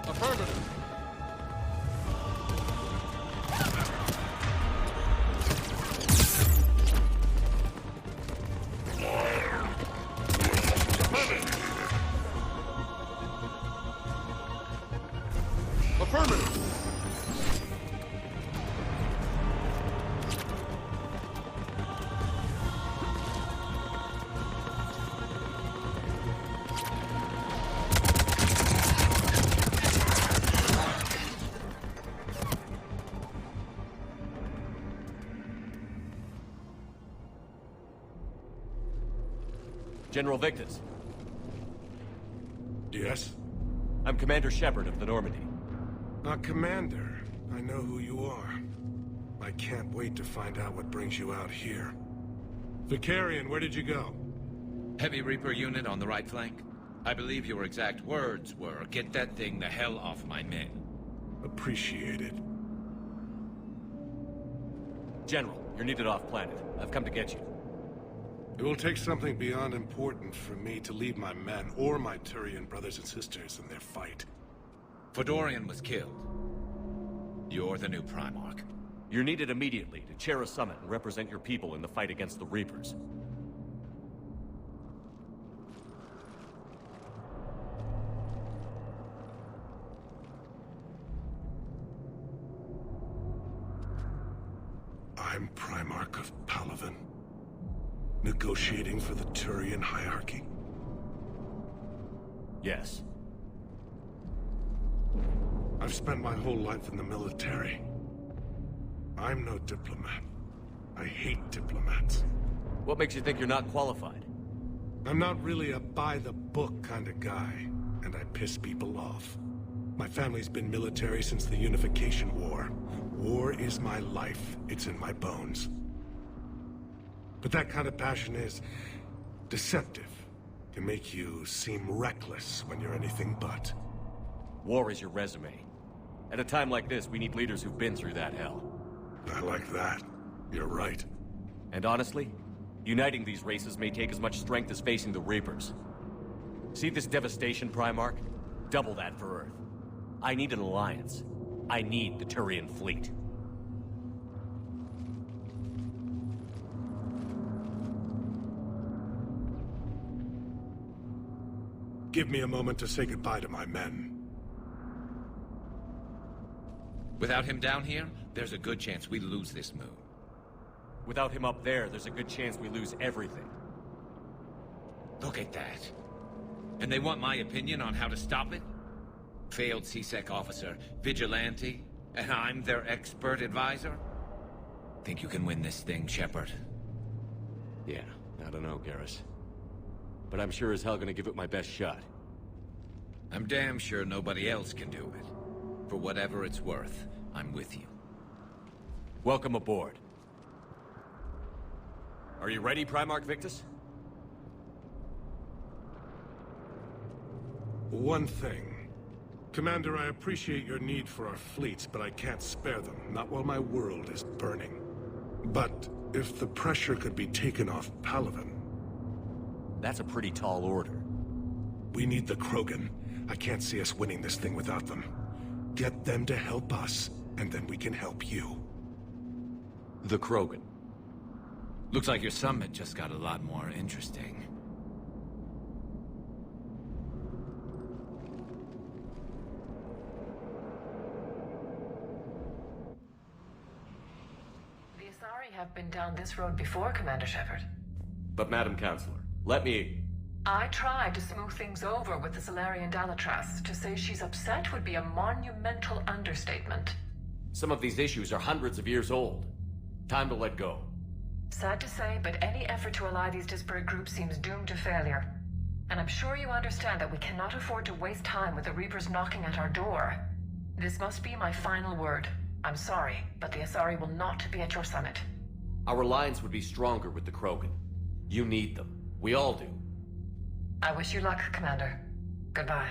Affirmative. Affirmative. General Victus. Yes? I'm Commander Shepard of the Normandy. Commander. I know who you are. I can't wait to find out what brings you out here. Vicarian, where did you go? Heavy Reaper unit on the right flank. I believe your exact words were, "Get that thing the hell off my men." Appreciated. General, you're needed off-planet. I've come to get you. It will take something beyond important for me to leave my men or my Turian brothers and sisters in their fight. Fedorian was killed. You're the new Primarch. You're needed immediately to chair a summit and represent your people in the fight against the Reapers. I'm Primarch of Palaven. Negotiating for the Turian hierarchy? Yes. I've spent my whole life in the military. I'm no diplomat. I hate diplomats. What makes you think you're not qualified? I'm not really a by-the-book kind of guy, and I piss people off. My family's been military since the Unification War. War is my life. It's in my bones. But that kind of passion is deceptive. Can make you seem reckless when you're anything but. War is your resume. At a time like this, we need leaders who've been through that hell. I like that. You're right. And honestly, uniting these races may take as much strength as facing the Reapers. See this devastation, Primarch? Double that for Earth. I need an alliance. I need the Turian fleet. Give me a moment to say goodbye to my men. Without him down here, there's a good chance we lose this moon. Without him up there, there's a good chance we lose everything. Look at that. And they want my opinion on how to stop it? Failed CSEC officer, vigilante, and I'm their expert advisor? Think you can win this thing, Shepard? Yeah, I don't know, Garrus. But I'm sure as hell gonna give it my best shot. I'm damn sure nobody else can do it. For whatever it's worth, I'm with you. Welcome aboard. Are you ready, Primarch Victus? One thing. Commander, I appreciate your need for our fleets, but I can't spare them, not while my world is burning. But if the pressure could be taken off Palaven... That's a pretty tall order. We need the Krogan. I can't see us winning this thing without them. Get them to help us, and then we can help you. The Krogan. Looks like your summit just got a lot more interesting. The Asari have been down this road before, Commander Shepard. But Madam Counselor, let me... I tried to smooth things over with the Salarian Dalatras. To say she's upset would be a monumental understatement. Some of these issues are hundreds of years old. Time to let go. Sad to say, but any effort to ally these disparate groups seems doomed to failure. And I'm sure you understand that we cannot afford to waste time with the Reapers knocking at our door. This must be my final word. I'm sorry, but the Asari will not be at your summit. Our alliance would be stronger with the Krogan. You need them. We all do. I wish you luck, Commander. Goodbye.